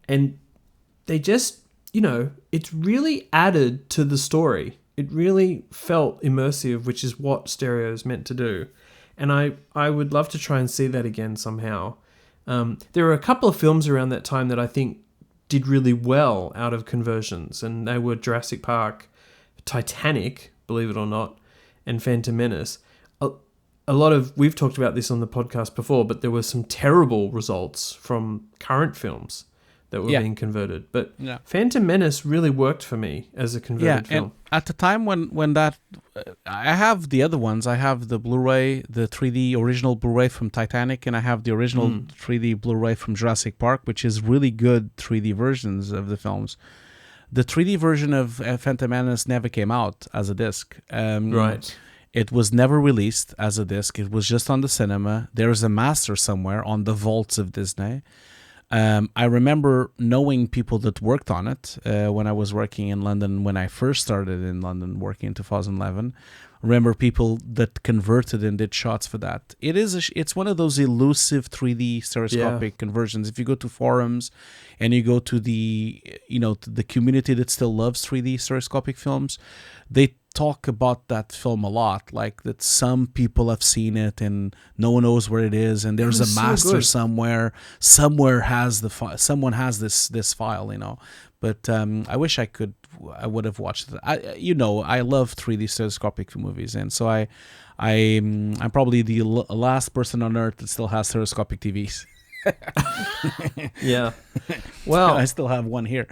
And they just, it's really added to the story. It really felt immersive, which is what stereo is meant to do. And I would love to try and see that again somehow. There were a couple of films around that time that I think did really well out of conversions, and they were Jurassic Park, Titanic, believe it or not, and Phantom Menace. We've talked about this on the podcast before, but there were some terrible results from current films that were being converted. But Phantom Menace really worked for me as a converted film. And at the time when that... I have the other ones. I have the Bluray, the 3D original Bluray from Titanic, and I have the original 3D Blu-ray from Jurassic Park, which is really good 3D versions of the films. The 3D version of Phantom Menace never came out as a disc. Right. It was never released as a disc. It was just on the cinema. There is a master somewhere on the vaults of Disney. I remember knowing people that worked on it when I was working in London, when I first started in London working in 2011. remember people that converted and did shots for that. It's one of those elusive 3D stereoscopic conversions. If you go to forums and you go to the to the community that still loves 3D stereoscopic films, they talk about that film a lot, like that some people have seen it and no one knows where it is, and there's a master somewhere has the someone has this file, but I wish I would have watched it. I love 3D stereoscopic movies, and so I'm probably the last person on earth that still has stereoscopic TVs. Yeah, well, I still have one here.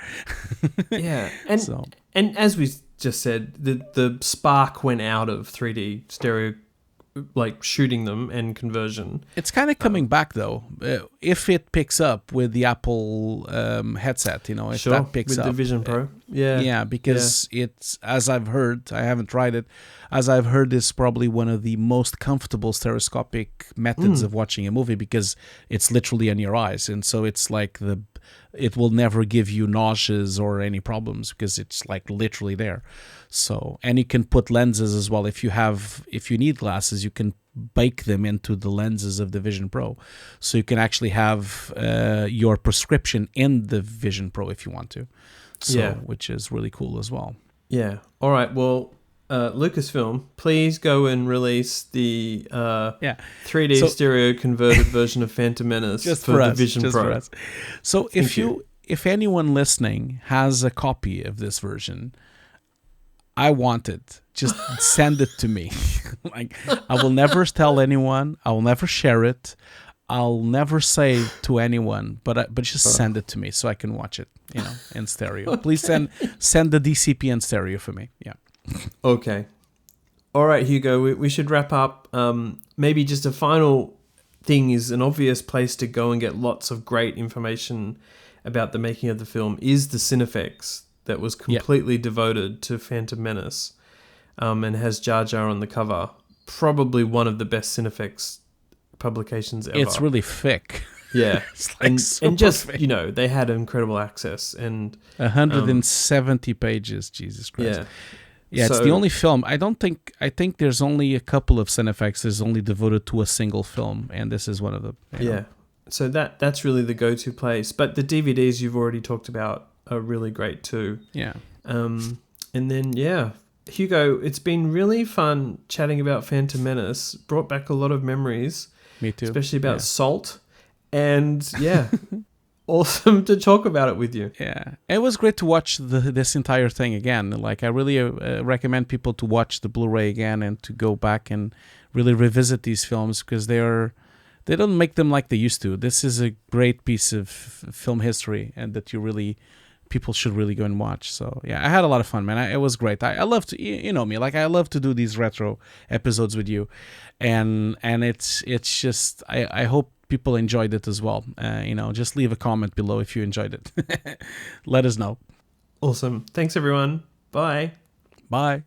Yeah, and as we just said, the spark went out of 3D stereo, like shooting them and conversion. It's kind of coming back though, if it picks up with the Apple headset, if that picks up with the Vision Pro. Because it's, as I've heard, I haven't tried it, as I've heard, is probably one of the most comfortable stereoscopic methods of watching a movie, because it's literally on your eyes, and so it's like it will never give you nauseas or any problems because it's like literally there. So, and you can put lenses as well. If you need glasses, you can bake them into the lenses of the Vision Pro. So you can actually have your prescription in the Vision Pro if you want to. So, which is really cool as well. Yeah. All right. Well, Lucasfilm, please go and release the 3D stereo converted version of Phantom Menace for the Vision Pro. So if anyone listening has a copy of this version, I want it. Just send it to me. Like, I will never tell anyone. I will never share it. I'll never say to anyone, but just send it to me so I can watch it, in stereo. Okay. Please send the DCP in stereo for me. Yeah. Okay. All right, Hugo, we should wrap up. Maybe just a final thing is an obvious place to go and get lots of great information about the making of the film is the Cinefex that was completely devoted to Phantom Menace, and has Jar Jar on the cover. Probably one of the best Cinefex publications ever. It's really thick. Yeah. It's like and just, thick. They had incredible access. And 170 pages, Jesus Christ. Yeah. Yeah, it's the only film. I think there's only a couple of Cinefexes only devoted to a single film, and this is one of them. Yeah. So that's really the go-to place. But the DVDs you've already talked about are really great too. Yeah. And then, Hugo, it's been really fun chatting about Phantom Menace. Brought back a lot of memories. Me too. Especially about salt. And, awesome to talk about it with you. Yeah. It was great to watch this entire thing again. Like, I really recommend people to watch the Blu-ray again and to go back and really revisit these films, because they don't make them like they used to. This is a great piece of film history, and that people should really go and watch. So yeah, I had a lot of fun, man. It was great. I love to, me, like I love to do these retro episodes with you, and it's just I hope people enjoyed it as well. Just leave a comment below if you enjoyed it. Let us know. Awesome. Thanks everyone. Bye. Bye.